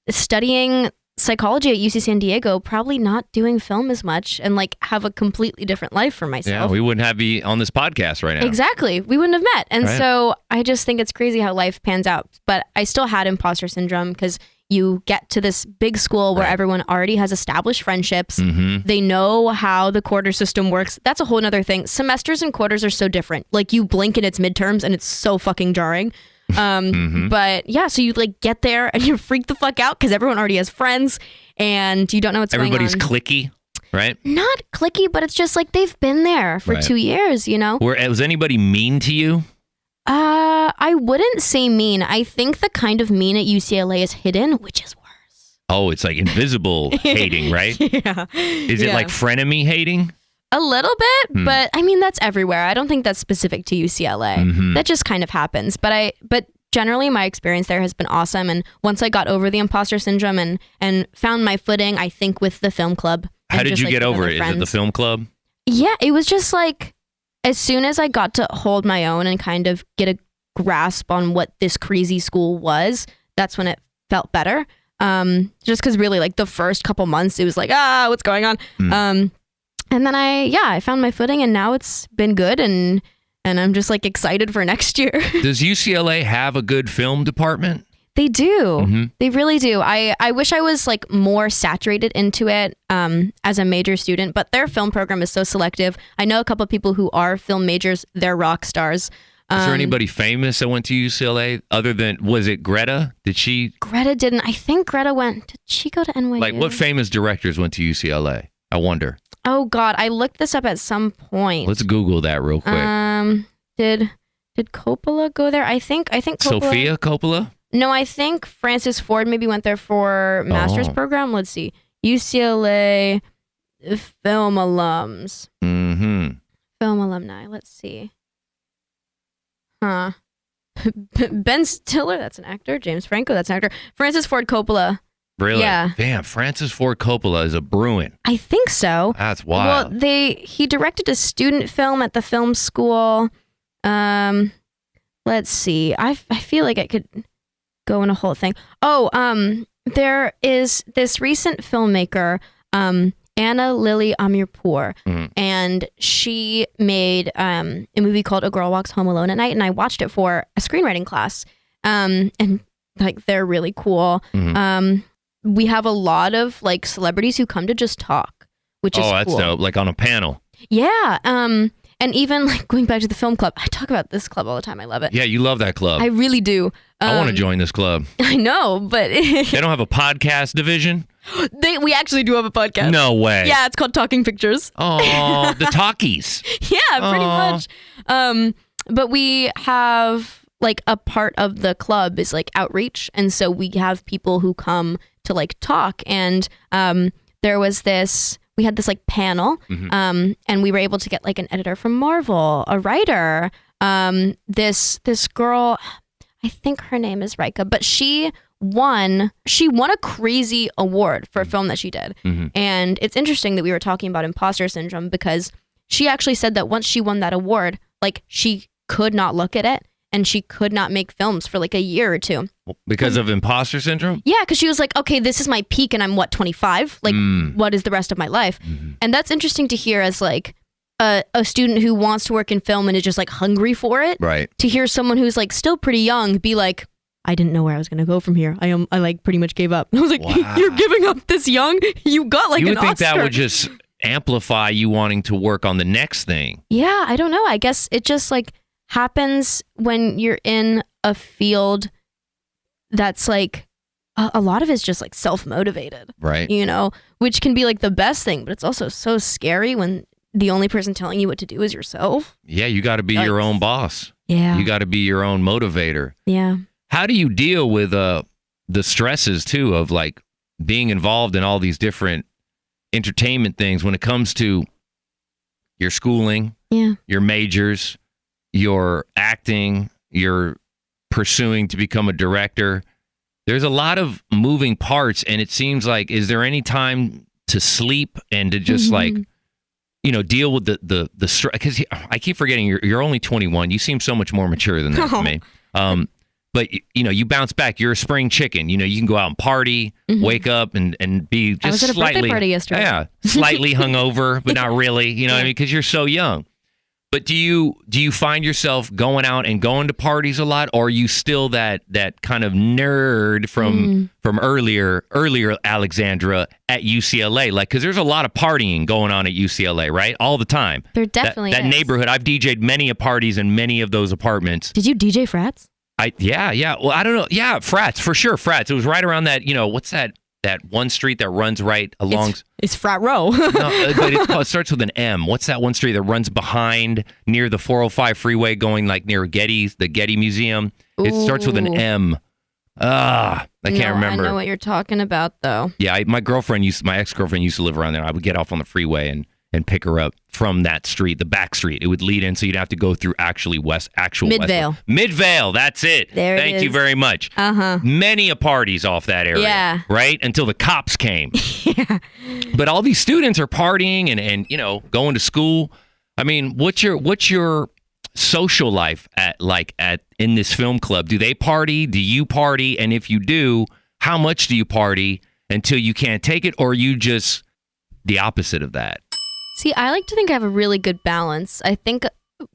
studying psychology at UC San Diego, probably not doing film as much and like have a completely different life for myself. Yeah, we wouldn't have you on this podcast right now. Exactly. We wouldn't have met. And so I just think it's crazy how life pans out. But I still had imposter syndrome because you get to this big school where everyone already has established friendships. They know how the quarter system works. That's a whole other thing. Semesters and quarters are so different. Like you blink and it's midterms and it's so fucking jarring. But yeah, so you like get there and you freak the fuck out because everyone already has friends and you don't know what's going on. Everybody's cliquey, right? Not cliquey, but it's just like they've been there for 2 years, you know? Was anybody mean to you? I wouldn't say mean. I think the kind of mean at UCLA is hidden, which is worse. Oh, it's like invisible hating, right? Yeah. Is it like frenemy hating? A little bit, but I mean, that's everywhere. I don't think that's specific to UCLA. That just kind of happens. But generally my experience there has been awesome. And once I got over the imposter syndrome and found my footing, I think with the film club. How did you get over it? Is it the film club? Yeah, it was just like, as soon as I got to hold my own and kind of get a grasp on what this crazy school was, that's when it felt better. Just because really like the first couple months, it was like, what's going on? And then I found my footing and now it's been good and I'm just like excited for next year. Does UCLA have a good film department? They do. They really do. I wish I was like more saturated into it as a major student, but their film program is so selective. I know a couple of people who are film majors. They're rock stars. Is there anybody famous that went to UCLA other than, was it Greta? Greta didn't. I think Greta went. Did she go to NYU? Like what famous directors went to UCLA? I wonder. Oh God, I looked this up at some point. Let's Google that real quick. Did Coppola go there? I think Coppola. Sophia Coppola? No, I think Francis Ford maybe went there for master's program. Let's see. UCLA film alums. Film alumni. Let's see. Ben Stiller, that's an actor. James Franco, that's an actor. Francis Ford Coppola. Really? Yeah. Damn, Francis Ford Coppola is a Bruin. I think so. That's wild. Well, he directed a student film at the film school. Let's see. I feel like I could go in a whole thing. There is this recent filmmaker, Anna Lily Amirpour, and she made a movie called A Girl Walks Home Alone at Night, and I watched it for a screenwriting class. And like they're really cool. We have a lot of like celebrities who come to just talk, which is that's cool. dope. Like on a panel. Yeah. And even like going back to the film club, I talk about this club all the time. I love it. Yeah, you love that club. I really do. I want to join this club. I know, but they don't have a podcast division? We actually do have a podcast. No way. Yeah, it's called Talking Pictures. Oh, the talkies. Yeah, pretty much. But we have like a part of the club is like outreach, and so we have people who come to like talk. And we had this like panel, and we were able to get like an editor from Marvel, a writer, this girl, I think her name is Rika, but she won a crazy award for a film that she did. And it's interesting that we were talking about imposter syndrome because she actually said that once she won that award, like she could not look at it and she could not make films for like a year or two. Because of imposter syndrome? Yeah, because she was like, okay, this is my peak and I'm 25? Like, what is the rest of my life? And that's interesting to hear as like a student who wants to work in film and is just like hungry for it. Right. To hear someone who's like still pretty young be like, I didn't know where I was going to go from here. I like pretty much gave up. And I was like, wow. You're giving up this young? You got like an Oscar. You would think that would just amplify you wanting to work on the next thing. Yeah, I don't know. I guess it just like happens when you're in a field that's like a lot of it's just like self-motivated, Right. you know, which can be like the best thing, but it's also so scary when the only person telling you what to do is yourself. Yeah, you got to be your own boss. Yeah. You got to be your own motivator. Yeah. How do you deal with the stresses too of like being involved in all these different entertainment things when it comes to your schooling, your majors, your acting, your pursuing to become a director? There's a lot of moving parts, and it seems like, is there any time to sleep and to just like, you know, deal with the stress? Because I keep forgetting you're only 21. You seem so much more mature than that to me. But you know, you bounce back. You're a spring chicken. You know, you can go out and party, wake up and be just I was at a slightly birthday party yesterday. Yeah, slightly hungover, but not really. You know what I mean? Because you're so young. But do you find yourself going out and going to parties a lot, or are you still that kind of nerd from earlier Alexandra at UCLA? Like, because there's a lot of partying going on at UCLA, right? All the time. There definitely that is. neighborhood. I've DJ'd many a parties in many of those apartments. Did you DJ frats? Yeah. Well, I don't know. Yeah, frats for sure. Frats. It was right around that. You know, what's that one street that runs right along? It's Frat Row. No, but it starts with an M. What's that one street that runs behind near the 405 freeway going like near the Getty Museum? It starts with an M. I can't remember. I know what you're talking about, though. Yeah, my ex-girlfriend used to live around there. I would get off on the freeway and pick her up from that street, the back street. It would lead in, so you'd have to go through Midvale. Midvale, that's it. Thank you very much. Many a parties off that area, right? Until the cops came. But all these students are partying and you know, going to school. I mean, what's your social life in this film club? Do they party? Do you party? And if you do, how much do you party until you can't take it, or are you just the opposite of that? See, I like to think I have a really good balance. I think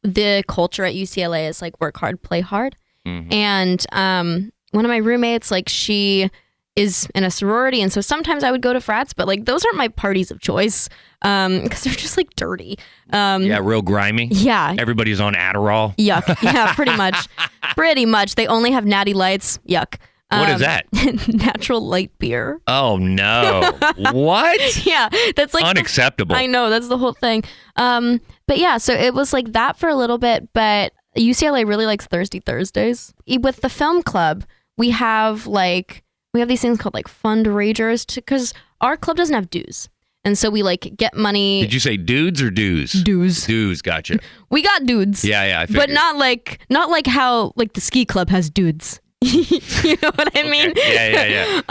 the culture at UCLA is like work hard, play hard. And one of my roommates, like, she is in a sorority, and so sometimes I would go to frats, but like those aren't my parties of choice because they're just like dirty. Yeah, real grimy. Yeah. Everybody's on Adderall. Yuck. Yeah, pretty much. Pretty much. They only have natty lights. Yuck. What is that? Natural light beer. Oh, no. What? Yeah, that's like unacceptable. I know, that's the whole thing. But yeah, so it was like that for a little bit, but UCLA really likes Thirsty Thursdays. With the film club, we have these things called like fundraisers because our club doesn't have dues. And so we like get money. Did you say dudes or dues? Dues. Dues, gotcha. We got dudes. Yeah, I figured. But not like how like the ski club has dudes. You know what I mean? Yeah.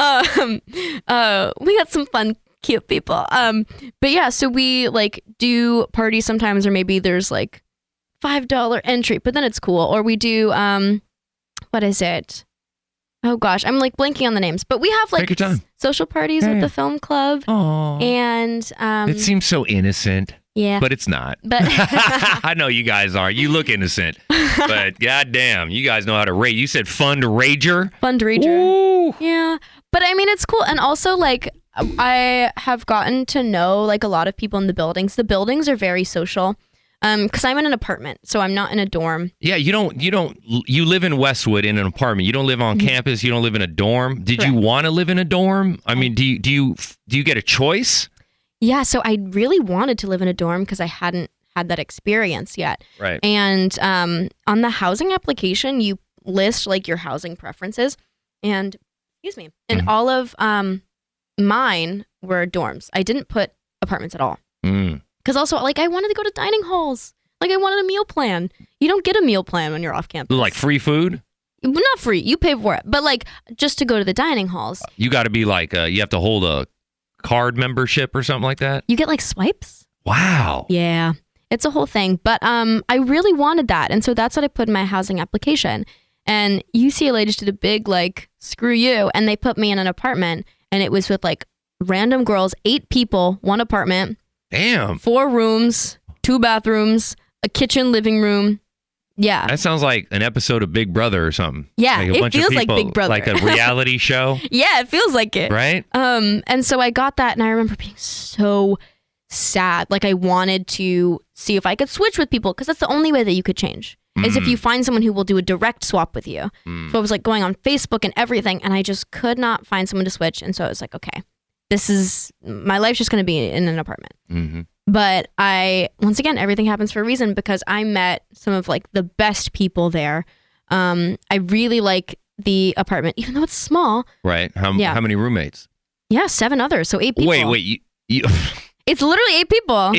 We got some fun, cute people. But yeah, so we like do parties sometimes, or maybe there's like $5 entry, but then it's cool. Or we do what is it? Oh gosh, I'm like blanking on the names. But we have like Take your time. Social parties with the film club. Aww. And it seems so innocent. Yeah. But it's not. But I know you guys are. You look innocent. But goddamn, you guys know how to rate. You said fundraiser? Fundraiser. Ooh. Yeah. But I mean, it's cool. And also, like, I have gotten to know like a lot of people in the buildings. The buildings are very social. Because I'm in an apartment, so I'm not in a dorm. Yeah, you live in Westwood in an apartment. You don't live on campus. You don't live in a dorm. Did Correct. you want to live in a dorm? I mean, do you get a choice? Yeah, so I really wanted to live in a dorm because I hadn't had that experience yet. Right. And on the housing application, you list like your housing preferences, and all of mine were dorms. I didn't put apartments at all. Because also, like, I wanted to go to dining halls. Like, I wanted a meal plan. You don't get a meal plan when you're off campus. Like free food? Not free. You pay for it. But like, just to go to the dining halls. You got to be like, you have to hold a card membership or something like that? You get like swipes. Wow. Yeah. It's a whole thing. But I really wanted that. And so that's what I put in my housing application. And UCLA just did a big, like, screw you. And they put me in an apartment. And it was with like random girls, 8 people, 1 apartment. Damn. 4 rooms, 2 bathrooms, a kitchen, living room. Yeah. That sounds like an episode of Big Brother or something. Yeah, like a it bunch of feels like people, Big Brother. Like a reality show. Yeah, it feels like it. Right? And so I got that, and I remember being so sad. Like, I wanted to see if I could switch with people, because that's the only way that you could change. is if you find someone who will do a direct swap with you. So I was like going on Facebook and everything, and I just could not find someone to switch. And so I was like, okay, my life's just going to be in an apartment. But once again, everything happens for a reason because I met some of like the best people there. I really like the apartment, even though it's small. Right. How many roommates? Yeah, 7 others. So 8 people. Wait, you It's literally 8 people.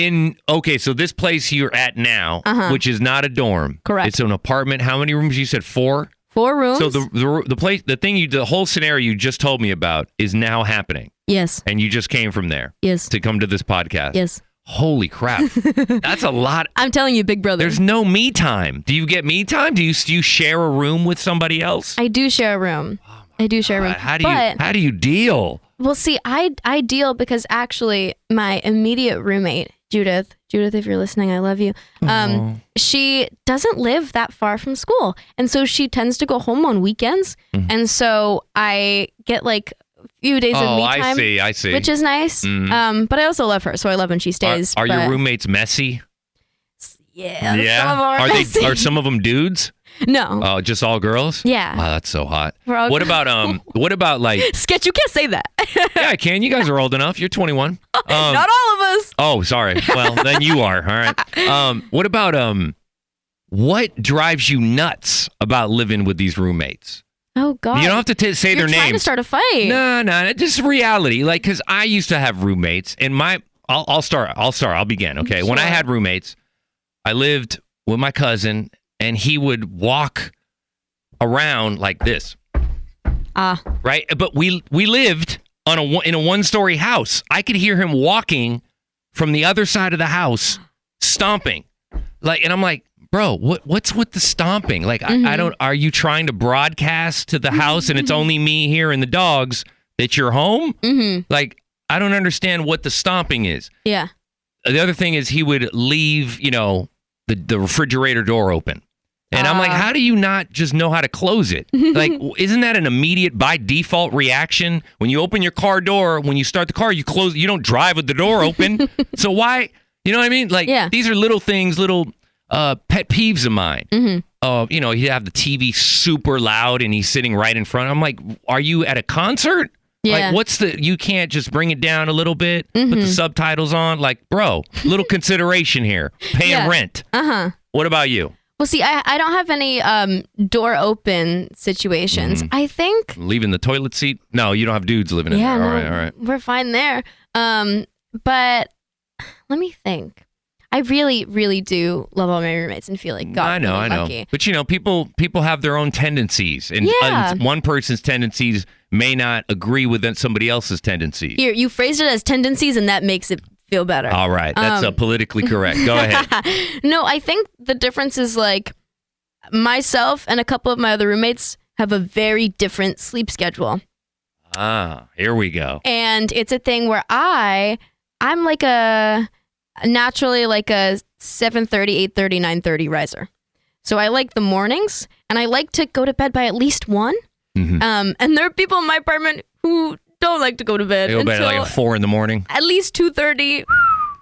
Okay, so this place you're at now, which is not a dorm. Correct. It's an apartment. How many rooms? You said 4? 4 rooms. So the whole scenario you just told me about is now happening. Yes. And you just came from there. Yes. To come to this podcast. Yes. Holy crap. That's a lot. I'm telling you, big brother. There's no me time. Do you get me time? Do you share a room with somebody else? I do share a room. I do share a room. How do you deal? Well, see, I deal because actually my immediate roommate, Judith, if you're listening, I love you. She doesn't live that far from school. And so she tends to go home on weekends. And so I get like a few days of me time. I see. Which is nice. But I also love her. So I love when she stays. Are your roommates messy? Yeah. Some of them are messy. Are some of them dudes? No. Oh, just all girls? Yeah. Wow, that's so hot. What about like Sketch, you can't say that. Yeah, I can. You guys are old enough. You're 21. Not all of us. Oh, sorry. Well, then you are. All right. What about what drives you nuts about living with these roommates? Oh God. You don't have to say their names. You're trying to start a fight. No, just reality. Like, cuz I used to have roommates and I'll start. I'll begin, okay? Sure. When I had roommates, I lived with my cousin and he would walk around like this. Right? But we lived in a one-story house. I could hear him walking from the other side of the house, stomping. And I'm like, bro, what's with the stomping? Like, I don't. Are you trying to broadcast to the house and it's only me here and the dogs that you're home? Like, I don't understand what the stomping is. Yeah. The other thing is he would leave, the refrigerator door open. And I'm like, how do you not just know how to close it? Like, isn't that an immediate by default reaction? When you open your car door, when you start the car, you close, you don't drive with the door open. So why, you know what I mean? Like, these are little things, little pet peeves of mine. You have the TV super loud and he's sitting right in front. I'm like, are you at a concert? Yeah. Like, you can't just bring it down a little bit, put the subtitles on? Like, bro, little consideration here. Paying rent. What about you? Well, see, I don't have any door open situations. I think leaving the toilet seat. No, you don't have dudes living in there. No, all right. We're fine there. But let me think. I really, really do love all my roommates and feel like God. I know. Lucky. But people have their own tendencies, and one person's tendencies may not agree with somebody else's tendencies. Here, you phrased it as tendencies, and that makes it feel better. All right. That's politically correct. Go ahead. No, I think the difference is like myself and a couple of my other roommates have a very different sleep schedule. Here we go. And it's a thing where I'm like naturally like a 7:30, 8:30, 9:30 riser. So I like the mornings and I like to go to bed by at least 1. And there are people in my apartment who don't like to go to bed. They go to bed at like 4 in the morning. At least 2:30,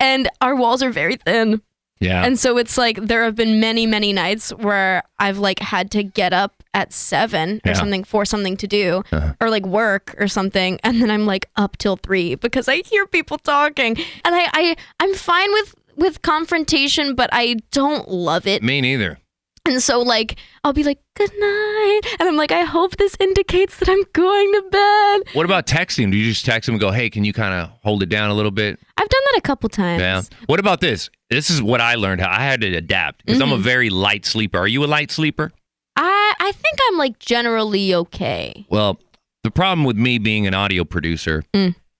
and our walls are very thin. Yeah. And so it's like there have been many, many nights where I've like had to get up at 7 or something for something to do or like work or something, and then I'm like up till 3 because I hear people talking, and I'm fine with confrontation, but I don't love it. Me neither. And so, like, I'll be like, good night. And I'm like, I hope this indicates that I'm going to bed. What about texting? Do you just text them and go, hey, can you kind of hold it down a little bit? I've done that a couple times. Yeah. What about this? This is what I learned. I had to adapt because I'm a very light sleeper. Are you a light sleeper? I think I'm, like, generally okay. Well, the problem with me being an audio producer,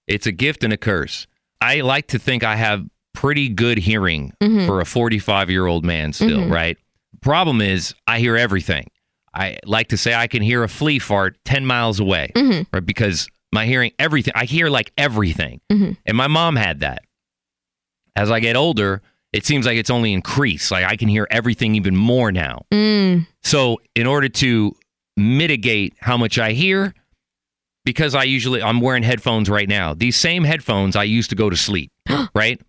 it's a gift and a curse. I like to think I have pretty good hearing for a 45-year-old man still, right? Problem is, I hear everything. I like to say I can hear a flea fart 10 miles away, right? Because my hearing everything, I hear like everything. And my mom had that. As I get older, it seems like it's only increased. Like I can hear everything even more now. So in order to mitigate how much I hear, because I'm wearing headphones right now. These same headphones I used to go to sleep, right?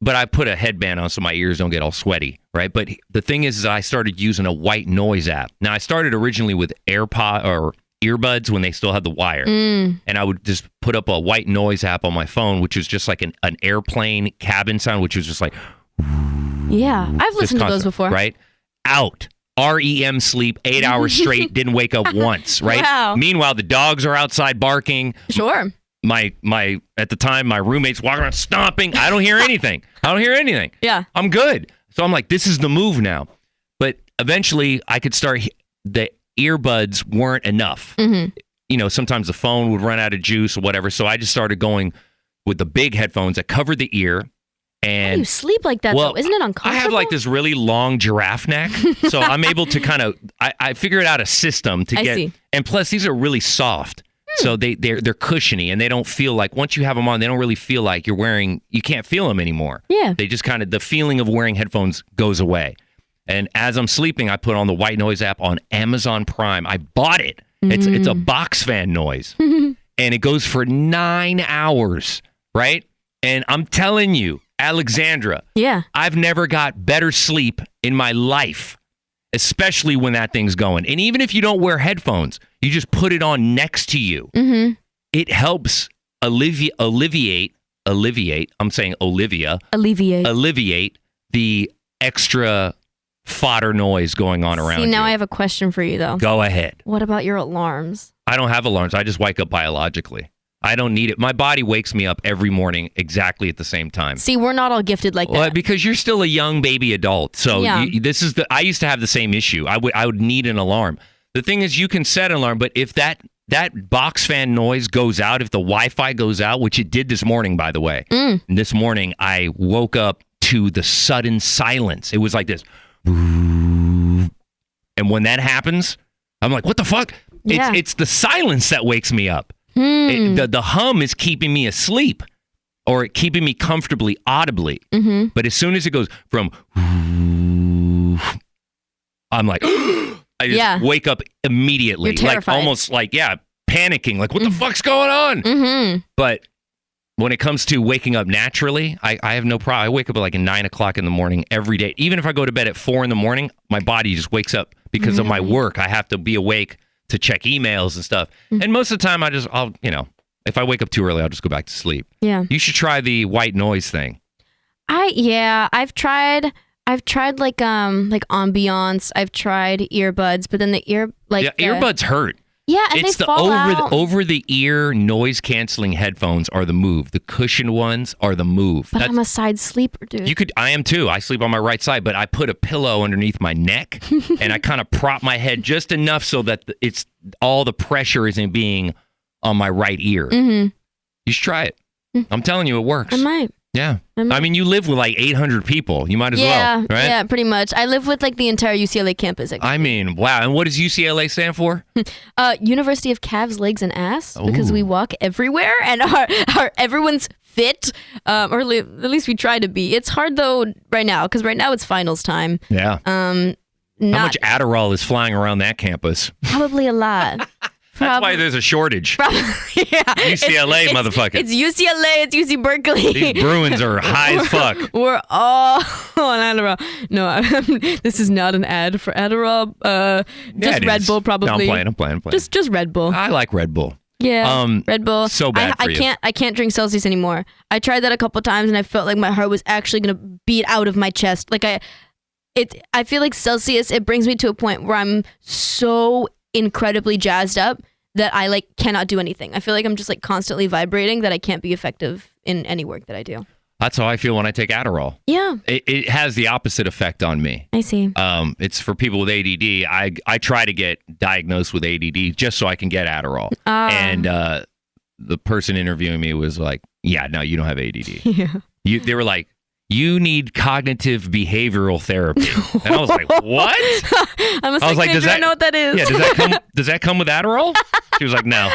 but I put a headband on so my ears don't get all sweaty, right? But the thing is I started using a white noise app. Now, I started originally with AirPod or earbuds when they still had the wire. And I would just put up a white noise app on my phone, which was just like an airplane cabin sound, which was just like... Yeah, I've listened to those before. Right? Out. REM sleep, 8 hours straight, didn't wake up once, right? Wow. Meanwhile, the dogs are outside barking. Sure. My at the time, my roommate's walking around stomping. I don't hear anything. Yeah. I'm good. So I'm like, this is the move now. But eventually, I could start, the earbuds weren't enough. You know, sometimes the phone would run out of juice or whatever. So I just started going with the big headphones that covered the ear. And how do you sleep like that, though? Isn't it uncomfortable? I have like this really long giraffe neck, so I'm able to kind of, I figured out a system to get, see. And plus these are really soft, so they're cushiony, and they don't feel like, once you have them on, they don't really feel like you can't feel them anymore. Yeah. They just kind of, the feeling of wearing headphones goes away. And as I'm sleeping, I put on the white noise app on Amazon Prime. I bought it. It's a box fan noise, and it goes for 9 hours, right? And I'm telling you, Alexandra, I've never got better sleep in my life, especially when that thing's going. And even if you don't wear headphones, you just put it on next to you. It helps alleviate, I'm saying alleviate the extra fodder noise going on around you. See, now I have a question for you, though. Go ahead. What about your alarms? I don't have alarms. I just wake up biologically. I don't need it. My body wakes me up every morning exactly at the same time. See, we're not all gifted like that. Well, because you're still a young baby adult. So this is I used to have the same issue. I would need an alarm. The thing is, you can set an alarm, but if that box fan noise goes out, if the Wi-Fi goes out, which it did this morning, by the way. This morning, I woke up to the sudden silence. It was like this. And when that happens, I'm like, what the fuck? It's the silence that wakes me up. The hum is keeping me asleep or keeping me comfortably audibly. But as soon as it goes from, I'm like, I just wake up immediately. You're terrified. Like almost like, panicking. Like, what the fuck's going on? But when it comes to waking up naturally, I have no problem. I wake up at like 9 o'clock in the morning every day. Even if I go to bed at 4 in the morning, my body just wakes up because of my work. I have to be awake to check emails and stuff. And most of the time I'll if I wake up too early, I'll just go back to sleep. Yeah. You should try the white noise thing. I've tried like ambiance. I've tried earbuds, but then the earbuds hurt. Yeah, and it's they fall out. Over the ear noise canceling headphones are the move. The cushioned ones are the move. But I'm a side sleeper, dude. I am too. I sleep on my right side, but I put a pillow underneath my neck and I kind of prop my head just enough so that it's all the pressure isn't being on my right ear. You should try it. I'm telling you, it works. I might. Yeah. I mean, you live with like 800 people. You might as well, right? Yeah, pretty much. I live with like the entire UCLA campus. I mean, wow. And what does UCLA stand for? University of Calves, Legs, and Ass, because we walk everywhere and are everyone's fit, or at least we try to be. It's hard though right now, because right now it's finals time. Yeah. How much Adderall is flying around that campus? Probably a lot. That's why there's a shortage. UCLA, motherfucker. It's UCLA. It's UC Berkeley. These Bruins are high as fuck. We're all on Adderall. No, this is not an ad for Adderall. Just Red Bull, probably. No, I'm playing. Just Red Bull. I like Red Bull. Yeah, Red Bull. So bad for you. I can't drink Celsius anymore. I tried that a couple times, and I felt like my heart was actually gonna beat out of my chest. Like I feel like Celsius. It brings me to a point where I'm so incredibly jazzed up that I like cannot do anything. I feel like I'm just like constantly vibrating, that I can't be effective in any work that I do. That's how I feel when I take Adderall. Yeah. It has the opposite effect on me. I see. It's for people with ADD. I try to get diagnosed with ADD just so I can get Adderall. And the person interviewing me was like, yeah, no, you don't have ADD. Yeah. They were like, you need cognitive behavioral therapy. And I was like, what? I was like, I don't know what that is. Yeah, does that come with Adderall? She was like, no,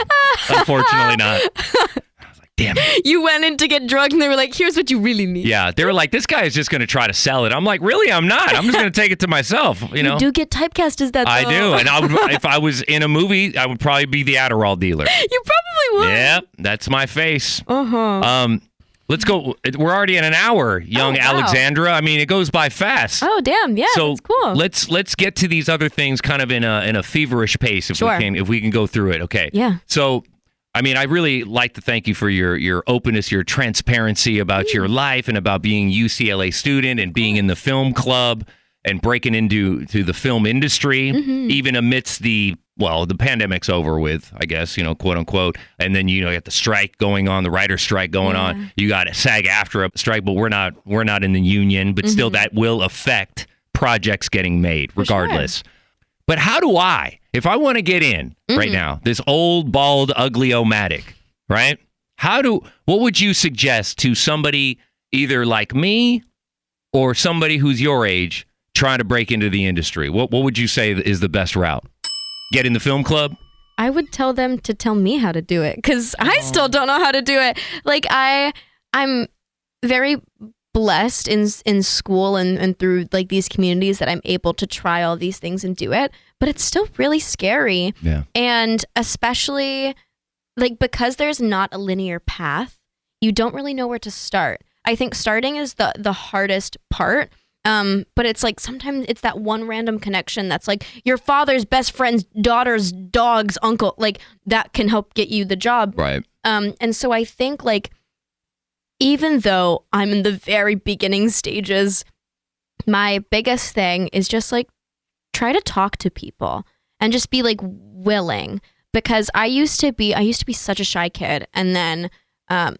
unfortunately not. I was like, damn it. You went in to get drugs and they were like, here's what you really need. Yeah, they were like, this guy is just going to try to sell it. I'm like, really? I'm not. I'm just going to take it to myself. You know? You do get typecast as that, though. I do. And if I was in a movie, I would probably be the Adderall dealer. You probably would. Yeah, that's my face. let's go. We're already in an hour, young wow. Alexandra. I mean, it goes by fast. Oh, damn. Yeah, so that's cool. let's get to these other things kind of in a feverish pace if Sure. we can go through it. Okay. Yeah. So, I mean, I really like to thank you for your openness, your transparency about your life and about being a UCLA student and being in the film club and breaking into the film industry, even amidst the pandemic's over with, I guess, quote unquote. And then, you got the strike going on, the writer's strike going on. You got a SAG-AFTRA strike, but we're not in the union, but still that will affect projects getting made regardless. Sure. But how do if I want to get in right now, this old, bald, ugly-o-matic, right? What would you suggest to somebody either like me or somebody who's your age trying to break into the industry? What would you say is the best route? Get in the film club? I would tell them to tell me how to do it because I still don't know how to do it. Like I'm very blessed in school and through like these communities that I'm able to try all these things and do it, but it's still really scary. Yeah. And especially like because there's not a linear path, you don't really know where to start. I think starting is the hardest part. But it's like sometimes it's that one random connection that's like your father's best friend's daughter's dog's uncle, like that can help get you the job. Right. And so I think like even though I'm in the very beginning stages, my biggest thing is just like try to talk to people and just be like willing, because I used to be such a shy kid, and then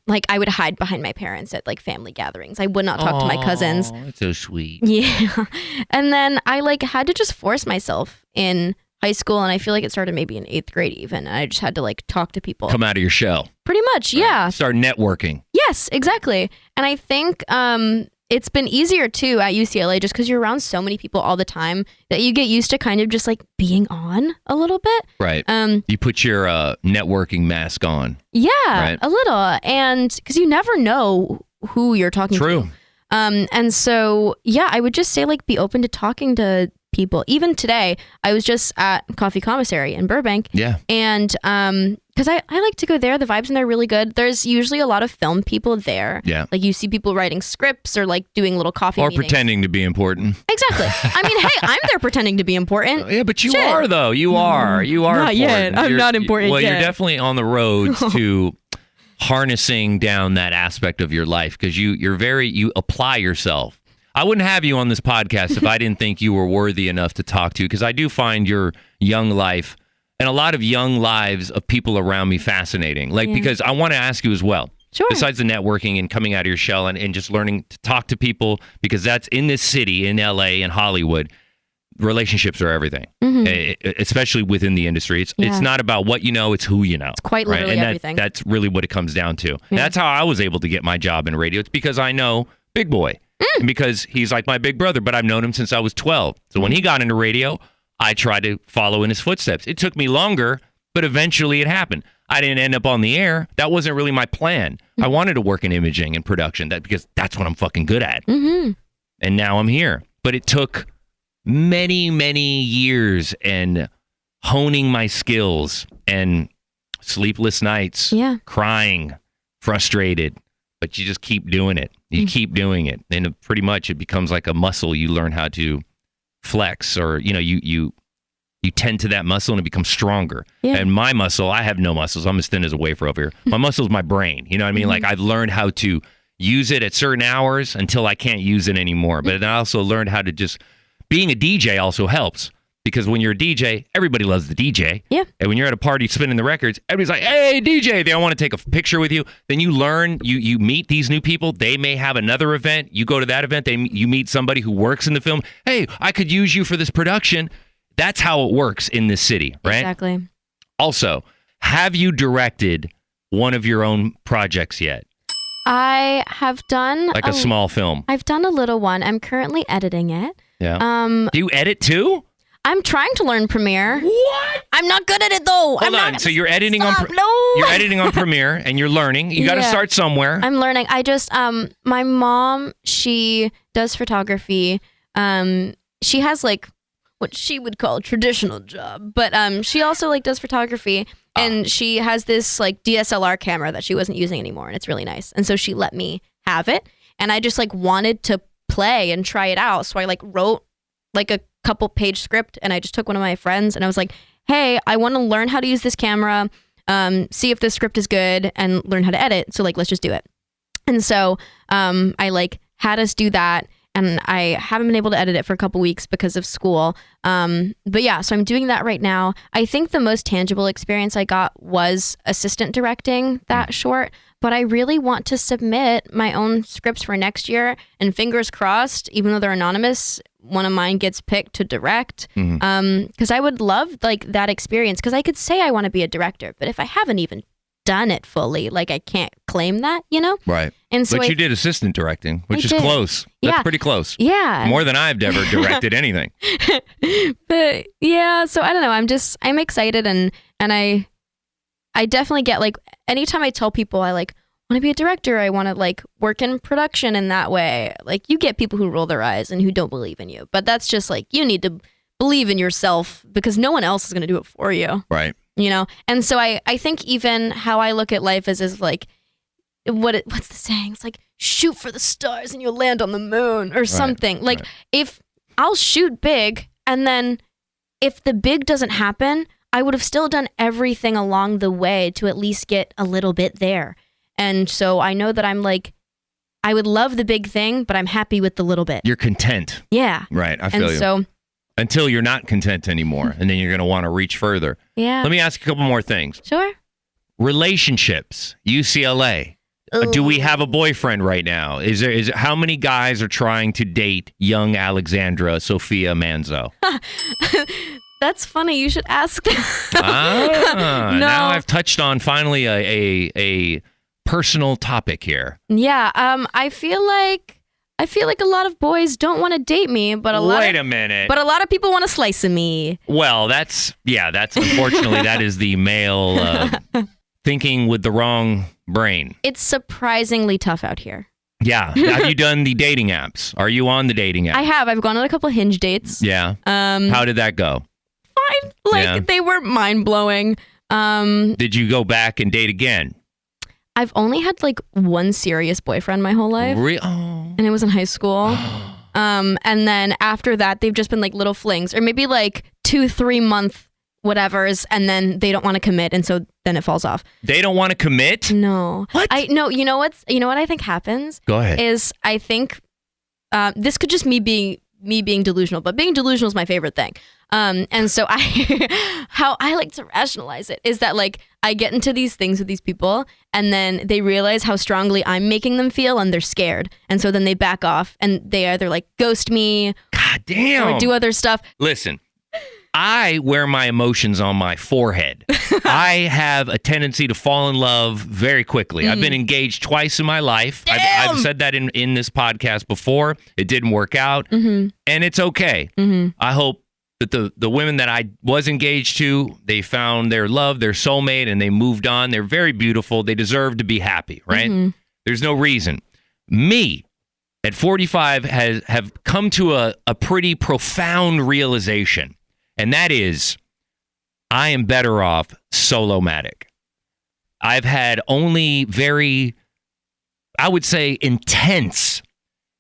like I would hide behind my parents at like family gatherings. I would not talk to my cousins. That's so sweet. Yeah. And then I like had to just force myself in high school, and I feel like it started maybe in 8th grade even. And I just had to like talk to people. Come out of your shell. Pretty much, yeah. Start networking. Yes, exactly. And I think it's been easier too at UCLA just because you're around so many people all the time that you get used to kind of just like being on a little bit. Right. You put your networking mask on. Yeah, right? A little. And because you never know who you're talking to. True. And so, yeah, I would just say like be open to talking to people. Even today, I was just at Coffee Commissary in Burbank. Yeah. And because I like to go there. The vibes in there are really good. There's usually a lot of film people there. Yeah. Like you see people writing scripts or like doing little coffee or meetings. pretending to be important. Exactly. I mean, hey, I'm there pretending to be important. Yeah, but you Shit. are though. You are. You are not important. Yet. I'm not important well, yet. You're definitely on the road to harnessing down that aspect of your life because you apply yourself. I wouldn't have you on this podcast if I didn't think you were worthy enough to talk to, because I do find your young life and a lot of young lives of people around me fascinating. Like, because I want to ask you as well. Sure. Besides the networking and coming out of your shell and just learning to talk to people, because that's in this city, in LA and Hollywood, relationships are everything, especially within the industry. It's not about what you know, it's who you know. It's quite literally everything. That's really what it comes down to. And that's how I was able to get my job in radio. It's because I know Big Boy. And because he's like my big brother, but I've known him since I was 12. So when he got into radio, I tried to follow in his footsteps. It took me longer, but eventually it happened. I didn't end up on the air. That wasn't really my plan. I wanted to work in imaging and production because that's what I'm fucking good at. And now I'm here. But it took many, many years and honing my skills and sleepless nights, crying, frustrated. But you just keep doing it. You keep doing it. And pretty much it becomes like a muscle you learn how to flex, or, you tend to that muscle and it becomes stronger. Yeah. And my muscle, I have no muscles. I'm as thin as a wafer over here. My muscle is my brain. You know what I mean? Like I've learned how to use it at certain hours until I can't use it anymore. But then I also learned how to just, being a DJ also helps. Because when you're a DJ, everybody loves the DJ. Yeah. And when you're at a party spinning the records, everybody's like, hey, DJ, they all want to take a picture with you. Then you learn, you meet these new people. They may have another event. You go to that event. You meet somebody who works in the film. Hey, I could use you for this production. That's how it works in this city, right? Exactly. Also, have you directed one of your own projects yet? I have done... Like a small film? I've done a little one. I'm currently editing it. Yeah. Do you edit too? I'm trying to learn Premiere. What? I'm not good at it though. Hold on. So you're editing on you're editing on Premiere and you're learning. You got to start somewhere. I'm learning. I just my mom, she does photography. She has like what she would call a traditional job, but she also like does photography, And she has this like DSLR camera that she wasn't using anymore, and it's really nice. And so she let me have it, and I just like wanted to play and try it out. So I like wrote like a couple page script, and I just took one of my friends, and I was like, hey, I want to learn how to use this camera, see if this script is good, and learn how to edit. So like, let's just do it. And so I like had us do that. And I haven't been able to edit it for a couple weeks because of school. But yeah, so I'm doing that right now. I think the most tangible experience I got was assistant directing that short. But I really want to submit my own scripts for next year. And fingers crossed, even though they're anonymous, one of mine gets picked to direct. Because I would love like that experience. Because I could say I want to be a director, but if I haven't even done it fully, like I can't claim that, you know? Right. And so but you did assistant directing, which is did. close. That's Yeah. pretty close. Yeah. More than I've ever directed anything. But yeah, so I don't know. I'm excited, and I definitely get like anytime I tell people I like want to be a director, I want to like work in production in that way. Like you get people who roll their eyes and who don't believe in you, but that's just like you need to believe in yourself because no one else is going to do it for you. Right. You know? And so I think even how I look at life is like, what's the saying? It's like, shoot for the stars and you'll land on the moon or something. Like if I'll shoot big and then if the big doesn't happen, I would have still done everything along the way to at least get a little bit there. And so I know that I'm like, I would love the big thing, but I'm happy with the little bit. You're content. Yeah. Right. I feel and you. So until you're not content anymore, and then you're going to want to reach further. yeah. Let me ask you a couple more things. Sure. Relationships, UCLA. Do we have a boyfriend right now? Is how many guys are trying to date young Alexandra Sophia Manzo? That's funny. You should ask. No. No. Now I've touched on finally a personal topic here. Yeah. I feel like a lot of boys don't want to date me, but Wait a minute. But a lot of people want to slice of me. Well, that's unfortunately that is the male thinking with the wrong brain. It's surprisingly tough out here. Yeah. Have you done the dating apps? Are you on the dating apps? I have. I've gone on a couple Hinge dates. Yeah. How did that go? Fine. Like Yeah. they were mind blowing. Did you go back and date again? I've only had like one serious boyfriend my whole life, and it was in high school. And then after that, they've just been like little flings, or maybe like 2-3 month whatevers, and then they don't want to commit, and so then it falls off. They don't want to commit? No. What? No. You know what I think happens? Go ahead. Is I think this could just me being delusional, but being delusional is my favorite thing. And so how I like to rationalize it is that like I get into these things with these people and then they realize how strongly I'm making them feel and they're scared. And so then they back off and they either like ghost me God damn. or do other stuff. Listen, I wear my emotions on my forehead. I have a tendency to fall in love very quickly. I've been engaged twice in my life. I've said that in this podcast before. It didn't work out, and it's okay. I hope that the women that I was engaged to, they found their love, their soulmate, and they moved on. They're very beautiful. They deserve to be happy, right? There's no reason. Me, at 45, have come to a pretty profound realization. And that is, I am better off solo-matic. I've had only very, I would say, intense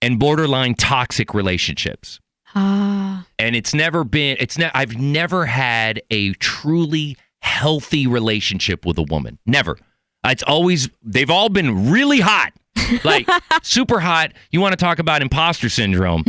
and borderline toxic relationships. And I've never had a truly healthy relationship with a woman. Never. They've all been really hot. Like, super hot. You want to talk about imposter syndrome.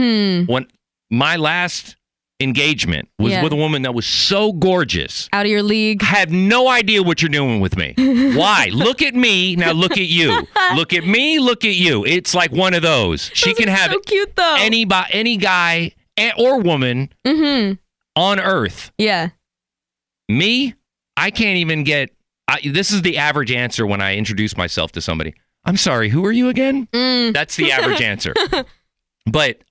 When my last engagement was with a woman that was so gorgeous. Out of your league. I have no idea what you're doing with me. Why? Look at me. Now look at you. Look at me. Look at you. It's like one of those. She can have so cute though. any guy or woman on earth. Yeah. Me, I can't even get. This is the average answer when I introduce myself to somebody. I'm sorry, who are you again? That's the average answer. But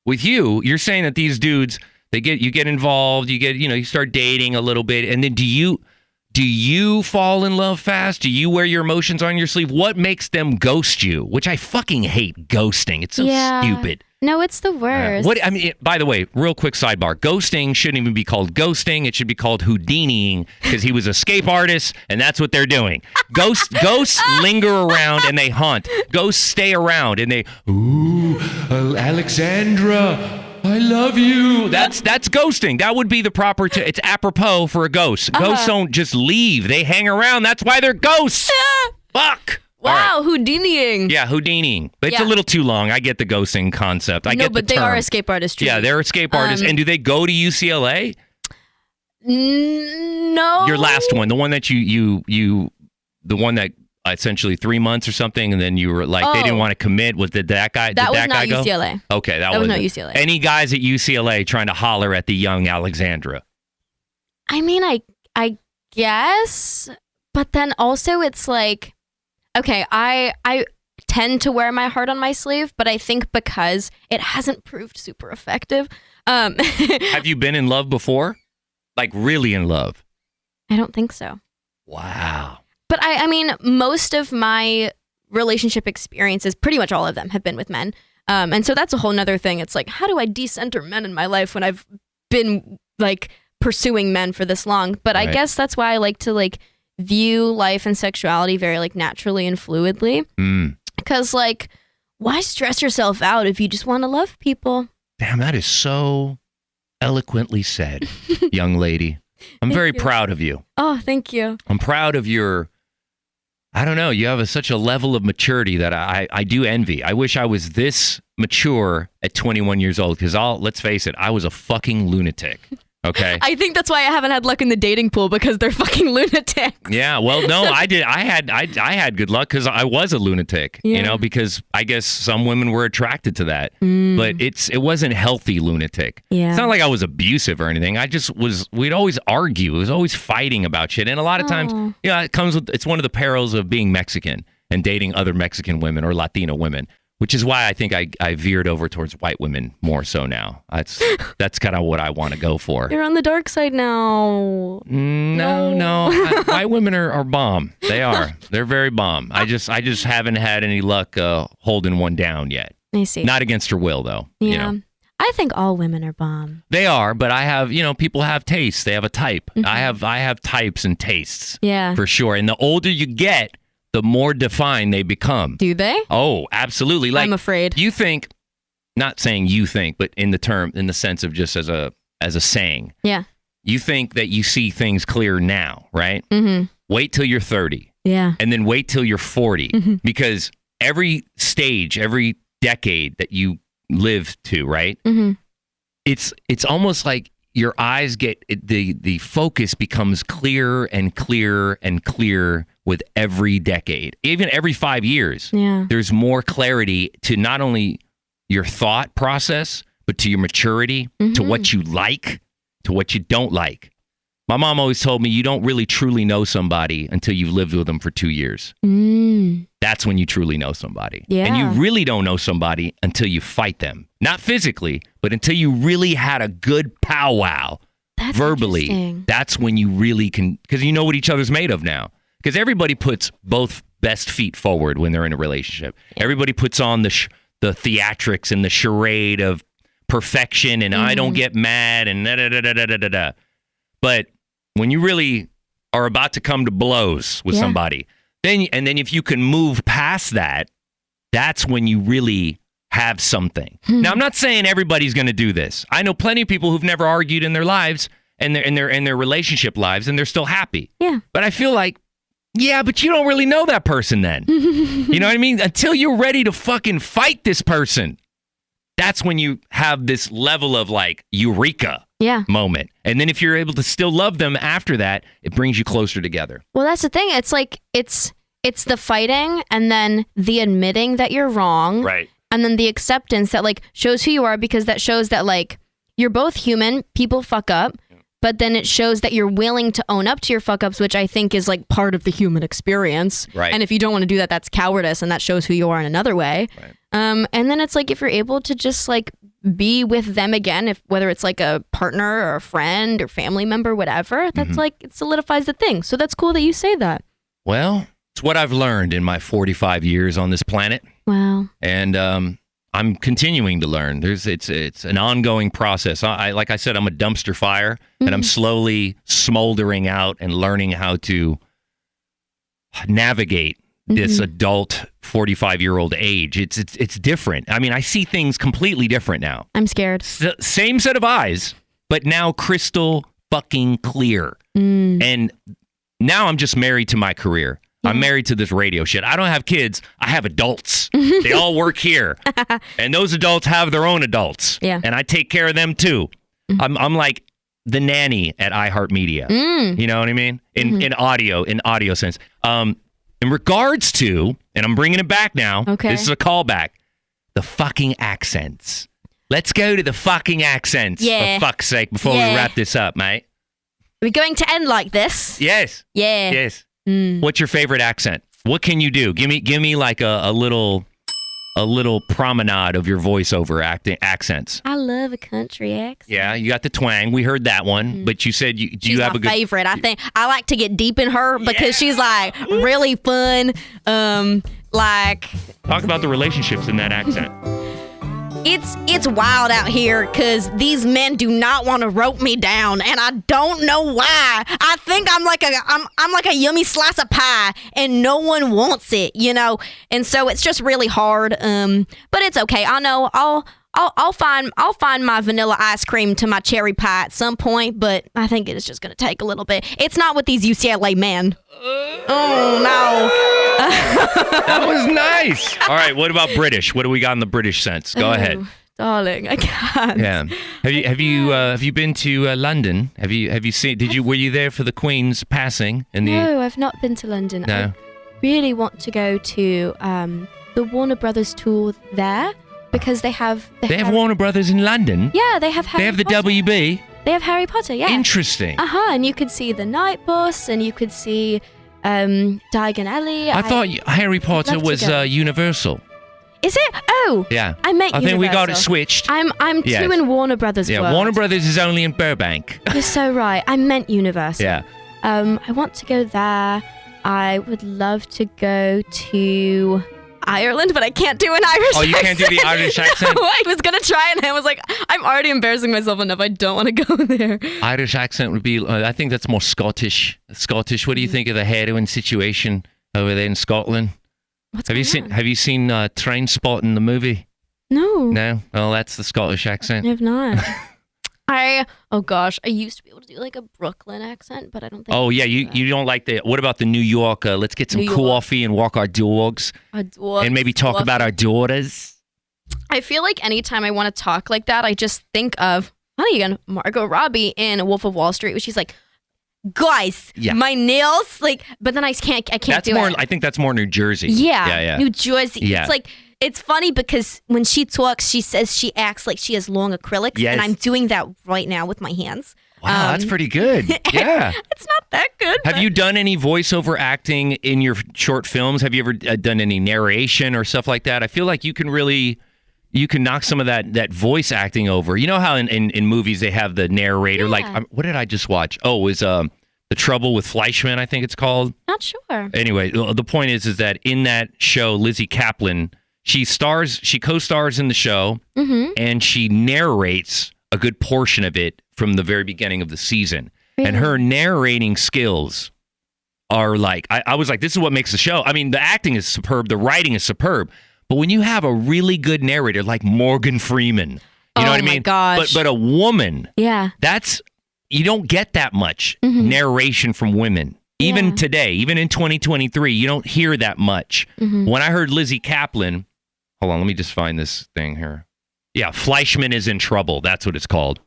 with you, you're saying that these dudes, you get involved, you start dating a little bit, and then do you fall in love fast? Do you wear your emotions on your sleeve? What makes them ghost you? Which I fucking hate ghosting. It's so stupid. No, it's the worst. By the way, real quick sidebar. Ghosting shouldn't even be called ghosting. It should be called Houdiniing because he was an escape artist, and that's what they're doing. Ghosts linger around and they haunt. Ghosts stay around and they, Alexandra, I love you. That's ghosting. That would be the proper. It's apropos for a ghost. Ghosts don't just leave. They hang around. That's why they're ghosts. Fuck. Wow, Houdiniing. Yeah, Houdiniing. But it's a little too long. I get the ghosting concept. I get the but they term. are escape artists. Truly. Yeah, they're escape artists. And do they go to UCLA? No. Your last one, the one that the one that essentially 3 months or something, and then you were like, they didn't want to commit. Did that guy? That did was that guy not go? UCLA. Okay, that was not UCLA. Any guys at UCLA trying to holler at the young Alexandra? I mean, I guess, but then also it's like, okay, I tend to wear my heart on my sleeve, but I think because it hasn't proved super effective. Have you been in love before? Like really in love? I don't think so. Wow. But I mean, most of my relationship experiences, pretty much all of them, have been with men. And so that's a whole nother thing. It's like, how do I decenter men in my life when I've been like pursuing men for this long? But I guess that's why I like to like view life and sexuality very like naturally and fluidly. Because like, why stress yourself out if you just want to love people? Damn, that is so eloquently said, young lady. I'm very proud of you. Oh, thank you. I'm proud of your, I don't know, you have such a level of maturity that I do envy. I wish I was this mature at 21 years old because let's face it, I was a fucking lunatic. Okay. I think that's why I haven't had luck in the dating pool because they're fucking lunatics. Yeah. Well, no, I did. I had good luck because I was a lunatic, you know, because I guess some women were attracted to that, but it wasn't healthy lunatic. Yeah. It's not like I was abusive or anything. I just we'd always argue. It was always fighting about shit. And a lot of times, it's one of the perils of being Mexican and dating other Mexican women or Latino women. Which is why I think I veered over towards white women more so now. That's kind of what I want to go for. You're on the dark side now. No. White women are bomb. They are. They're very bomb. I just haven't had any luck holding one down yet. I see. Not against her will, though. Yeah. You know? I think all women are bomb. They are, but I have, people have tastes. They have a type. I have types and tastes. Yeah. For sure. And the older you get, the more defined they become. Do they? Oh, absolutely. Like, I'm afraid. You think, not saying you think, but in the sense of just as a saying. Yeah. You think that you see things clear now, right? Mm-hmm. Wait till you're 30. Yeah. And then wait till you're 40. Because every stage, every decade that you live to, right? It's almost like your eyes get, the focus becomes clearer and clearer and clearer with every decade. Even every 5 years, there's more clarity to not only your thought process, but to your maturity, to what you like, to what you don't like. My mom always told me you don't really truly know somebody until you've lived with them for 2 years. That's when you truly know somebody. Yeah. And you really don't know somebody until you fight them. Not physically, but until you really had a good powwow verbally. That's when you really can, because you know what each other's made of now. Because everybody puts both best feet forward when they're in a relationship. Everybody puts on the theatrics and the charade of perfection and I don't get mad and da-da-da-da-da-da-da. But when you really are about to come to blows with somebody, then if you can move past that, that's when you really have something. Now, I'm not saying everybody's going to do this. I know plenty of people who've never argued in their lives and their relationship lives, and they're still happy. Yeah. But I feel like, yeah, but you don't really know that person then. You know what I mean? Until you're ready to fucking fight this person, that's when you have this level of like eureka moment. And then if you're able to still love them after that, it brings you closer together. Well, that's the thing. It's like, it's the fighting and then the admitting that you're wrong. Right. And then the acceptance that like shows who you are, because that shows that like you're both human, people fuck up. But then it shows that you're willing to own up to your fuck ups, which I think is like part of the human experience. Right. And if you don't want to do that, that's cowardice, and that shows who you are in another way. Right. And then it's like if you're able to just like be with them again, whether it's like a partner or a friend or family member, whatever, that's like it solidifies the thing. So that's cool that you say that. Well, it's what I've learned in my 45 years on this planet. Wow. And I'm continuing to learn. It's an ongoing process. Like I said, I'm a dumpster fire, and I'm slowly smoldering out and learning how to navigate this adult 45-year-old age. It's different. I mean, I see things completely different now. I'm scared. Same set of eyes, but now crystal fucking clear. And now I'm just married to my career. I'm married to this radio shit. I don't have kids. I have adults. They all work here. And those adults have their own adults. Yeah. And I take care of them too. I'm like the nanny at iHeartMedia. You know what I mean? In audio sense. In regards to, and I'm bringing it back now. Okay. This is a callback. The fucking accents. Let's go to the fucking accents. Yeah. For fuck's sake, before we wrap this up, mate. Are we going to end like this? Yes. Yeah. Yes. What's your favorite accent? What can you do? Give me like a little promenade of your voiceover accents. I love a country accent. Yeah, you got the twang. We heard that one, but you said you She's have my a good favorite. I think I like to get deep in her because she's like really fun. Like talk about the relationships in that accent. It's wild out here because these men do not want to rope me down, and I don't know why. I think I'm like a yummy slice of pie, and no one wants it, you know. And so it's just really hard. But it's okay. I know I'll find my vanilla ice cream to my cherry pie at some point, but I think it is just going to take a little bit. It's not with these UCLA men. Oh no. That was nice. All right, what about British? What do we got in the British sense? Go ahead. Darling, I can't. Yeah. Have you been to London? Have you seen? Were you there for the Queen's passing? No, I've not been to London. No. I really want to go to the Warner Brothers tour there because they have Warner Brothers in London. Yeah, they have Harry They have the Potter. WB. They have Harry Potter. Yeah. Interesting. And you could see the Night Bus, and you could see Diagon Alley. I thought Harry Potter love to was go. Universal. Is it? Oh. Yeah. I meant I think we got it Universal. switched. I'm Yes. too in Warner Brothers Yeah, world. Warner Brothers is only in Burbank. You're so right. I meant Universal. Yeah. I want to go there. I would love to go to Ireland, but I can't do an Irish accent. Oh, you can't do the Irish accent? No, I was going to try, and I was like, I'm already embarrassing myself enough. I don't want to go there. Irish accent would be, I think that's more Scottish. Scottish. What do you think of the heroin situation over there in Scotland? Have you seen Train Spotting, the movie? No. No? Well, that's the Scottish accent. I have not. I used to be able to do like a Brooklyn accent, but I don't think. Oh, yeah, you don't like what about the New York, let's get some New York. coffee and walk our dogs and maybe talk about our daughters? I feel like anytime I want to talk like that, I just think of, Margot Robbie in Wolf of Wall Street, where she's like, guys, my nails, like, but then I can't do it. I think that's more New Jersey. Yeah. New Jersey. Yeah. It's like, it's funny because when she talks, she says she acts like she has long acrylics, Yes. and I'm doing that right now with my hands. Wow, that's pretty good. Yeah. It's not that good. Have you done any voiceover acting in your short films? Have you ever done any narration or stuff like that? I feel like you can knock some of that voice acting over. You know how in movies they have the narrator? Yeah. Like, what did I just watch? Oh, it was The Trouble with Fleischman, I think it's called. Not sure. Anyway, the point is that in that show, Lizzie Kaplan, she co-stars in the show, and she narrates a good portion of it from the very beginning of the season. Really? And her narrating skills are like, I was like, this is what makes the show. I mean, the acting is superb, the writing is superb, but when you have a really good narrator like Morgan Freeman, you know what I mean? Gosh. But a woman, Yeah. you don't get that much narration from women. Even Yeah. today, even in 2023, you don't hear that much. When I heard Lizzie Kaplan, hold on, let me just find this thing here. Yeah, Fleischman is in trouble. That's what it's called.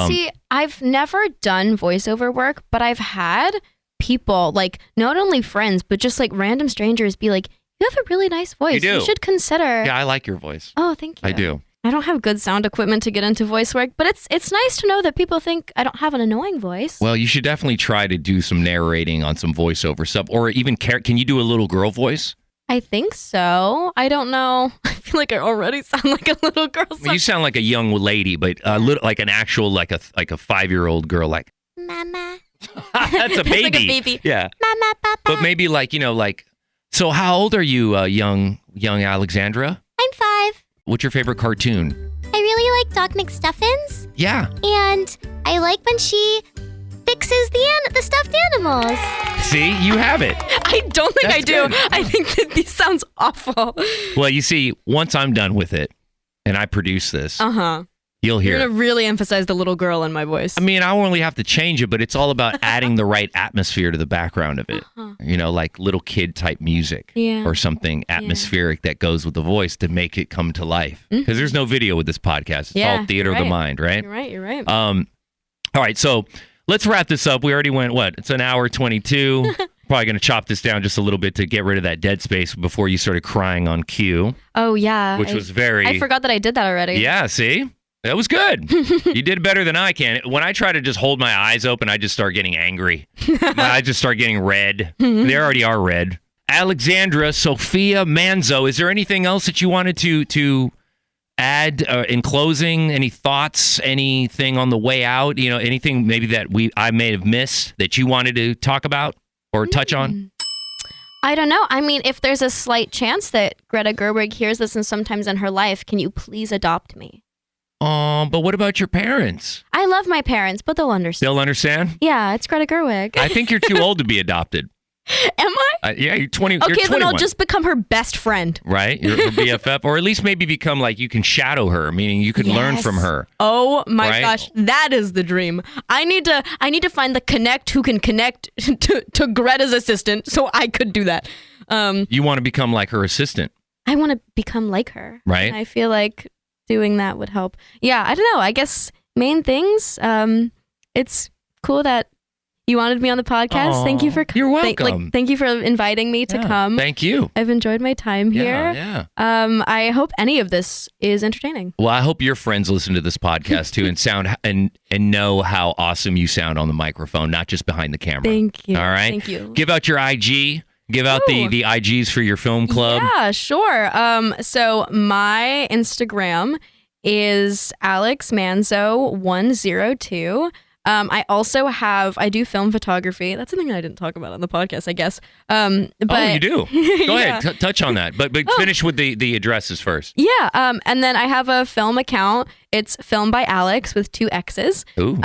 See, I've never done voiceover work, but I've had people, like, not only friends, but just like random strangers be like, you have a really nice voice. You do. You should consider. Yeah, I like your voice. Oh, thank you. I do. I don't have good sound equipment to get into voice work, but it's nice to know that people think I don't have an annoying voice. Well, you should definitely try to do some narrating on some voiceover stuff, or even can you do a little girl voice? I think so. I don't know. I feel like I already sound like a little girl. I mean, you sound like a young lady, but a little like an actual like a 5-year-old girl, like Mama. that's a baby. Like a baby. Yeah. Mama, Papa. But maybe like, like, so how old are you, young Alexandra? I'm 5. What's your favorite cartoon? I really like Doc McStuffins. Yeah. And I like when she fixes the stuffed animals. See, you have it. I don't think I That's do. good. I think that this sounds awful. Well, you see, once I'm done with it and I produce this, you'll hear You're it. going to really emphasize the little girl in my voice. I mean, I only have to change it, but it's all about adding the right atmosphere to the background of it. You know, like little kid type music or something atmospheric that goes with the voice to make it come to life. Because there's no video with this podcast. It's all theater of the mind, right? You're right. All right, so let's wrap this up. We already went, it's an hour 22. Probably going to chop this down just a little bit to get rid of that dead space before you started crying on cue. Oh, yeah. Which was very... I forgot that I did that already. Yeah, see? That was good. You did better than I can. When I try to just hold my eyes open, I just start getting angry. My eyes just start getting red. They already are red. Alexandra Sophia Manzo, is there anything else that you wanted to add in closing? Any thoughts? Anything on the way out? You know, anything maybe that I may have missed that you wanted to talk about or touch on? I don't know. I mean, if there's a slight chance that Greta Gerwig hears this and sometimes in her life, can you please adopt me? But what about your parents? I love my parents, but they'll understand. They'll understand? Yeah, it's Greta Gerwig. I think you're too old to be adopted. Am I? Yeah, you're 20. Okay, you're 21. then I'll just become her best friend. Right? You're her BFF. Or at least maybe become like you can shadow her, meaning you could learn from her. Oh my Right? gosh, that is the dream. I need to find the connect who can connect to Greta's assistant so I could do that. You want to become like her assistant. I want to become like her. Right. And I feel like doing that would help. Yeah, I don't know. I guess main things. It's cool that you wanted me on the podcast. Aw, Thank you for you're welcome. thank you for inviting me to come. Thank you. I've enjoyed my time here. Yeah. I hope any of this is entertaining. Well, I hope your friends listen to this podcast too and sound and know how awesome you sound on the microphone, not just behind the camera. Thank you. All right. Thank you. Give out your IG. Give out the IGs for your film club. Yeah, sure. So my Instagram is alexmanzo102. I do film photography. That's something I didn't talk about on the podcast, I guess. But you do. Go ahead, touch on that. But finish with the addresses first. Yeah. And then I have a film account. It's Film by Alex with 2 X's. Ooh.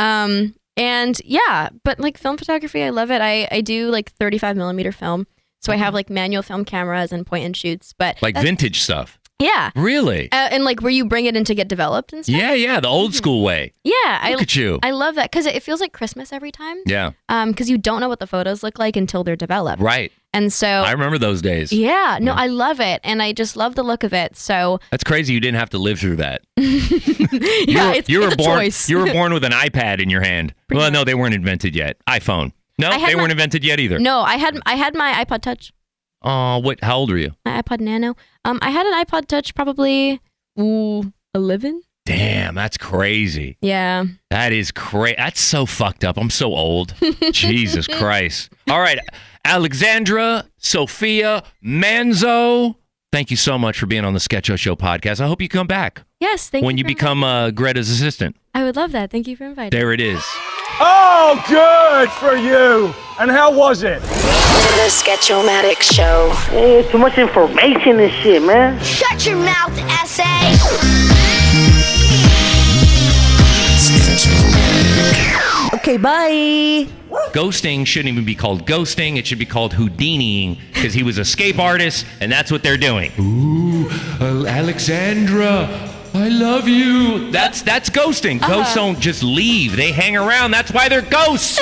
And yeah, but like film photography, I love it. I do like 35 millimeter film. So I have like manual film cameras and point and shoots, but Like vintage stuff. yeah. Really? And like where you bring it in to get developed and stuff. Yeah, the old school way. Yeah. Look at you. I love that because it feels like Christmas every time. Yeah. Because you don't know what the photos look like until they're developed. Right. And so I remember those days. yeah, no, I love it. And I just love the look of it. So That's crazy you didn't have to live through that. yeah, it's a born choice. You were born with an iPad in your hand. Well, no, they weren't invented yet. iPhone. No, I had they my- weren't invented yet either. No, I had my iPod Touch. Oh, how old are you? My iPod Nano. I had an iPod Touch probably 11. Damn, that's crazy. Yeah. That is crazy. That's so fucked up. I'm so old. Jesus Christ. All right. Alexandra Sophia Manzo, thank you so much for being on the Sketch Show podcast. I hope you come back Yes, thank you. when you become Greta's assistant. I would love that. Thank you for inviting me. There it is. Oh, good for you. And how was it? The Sketch-O-Matic Show. Hey, too much information and shit, man. Shut your mouth, essay. Okay, bye. Ghosting shouldn't even be called ghosting. It should be called Houdiniing because he was an escape artist, and that's what they're doing. Ooh, Alexandra, I love you. That's ghosting. Ghosts don't just leave. They hang around. That's why they're ghosts.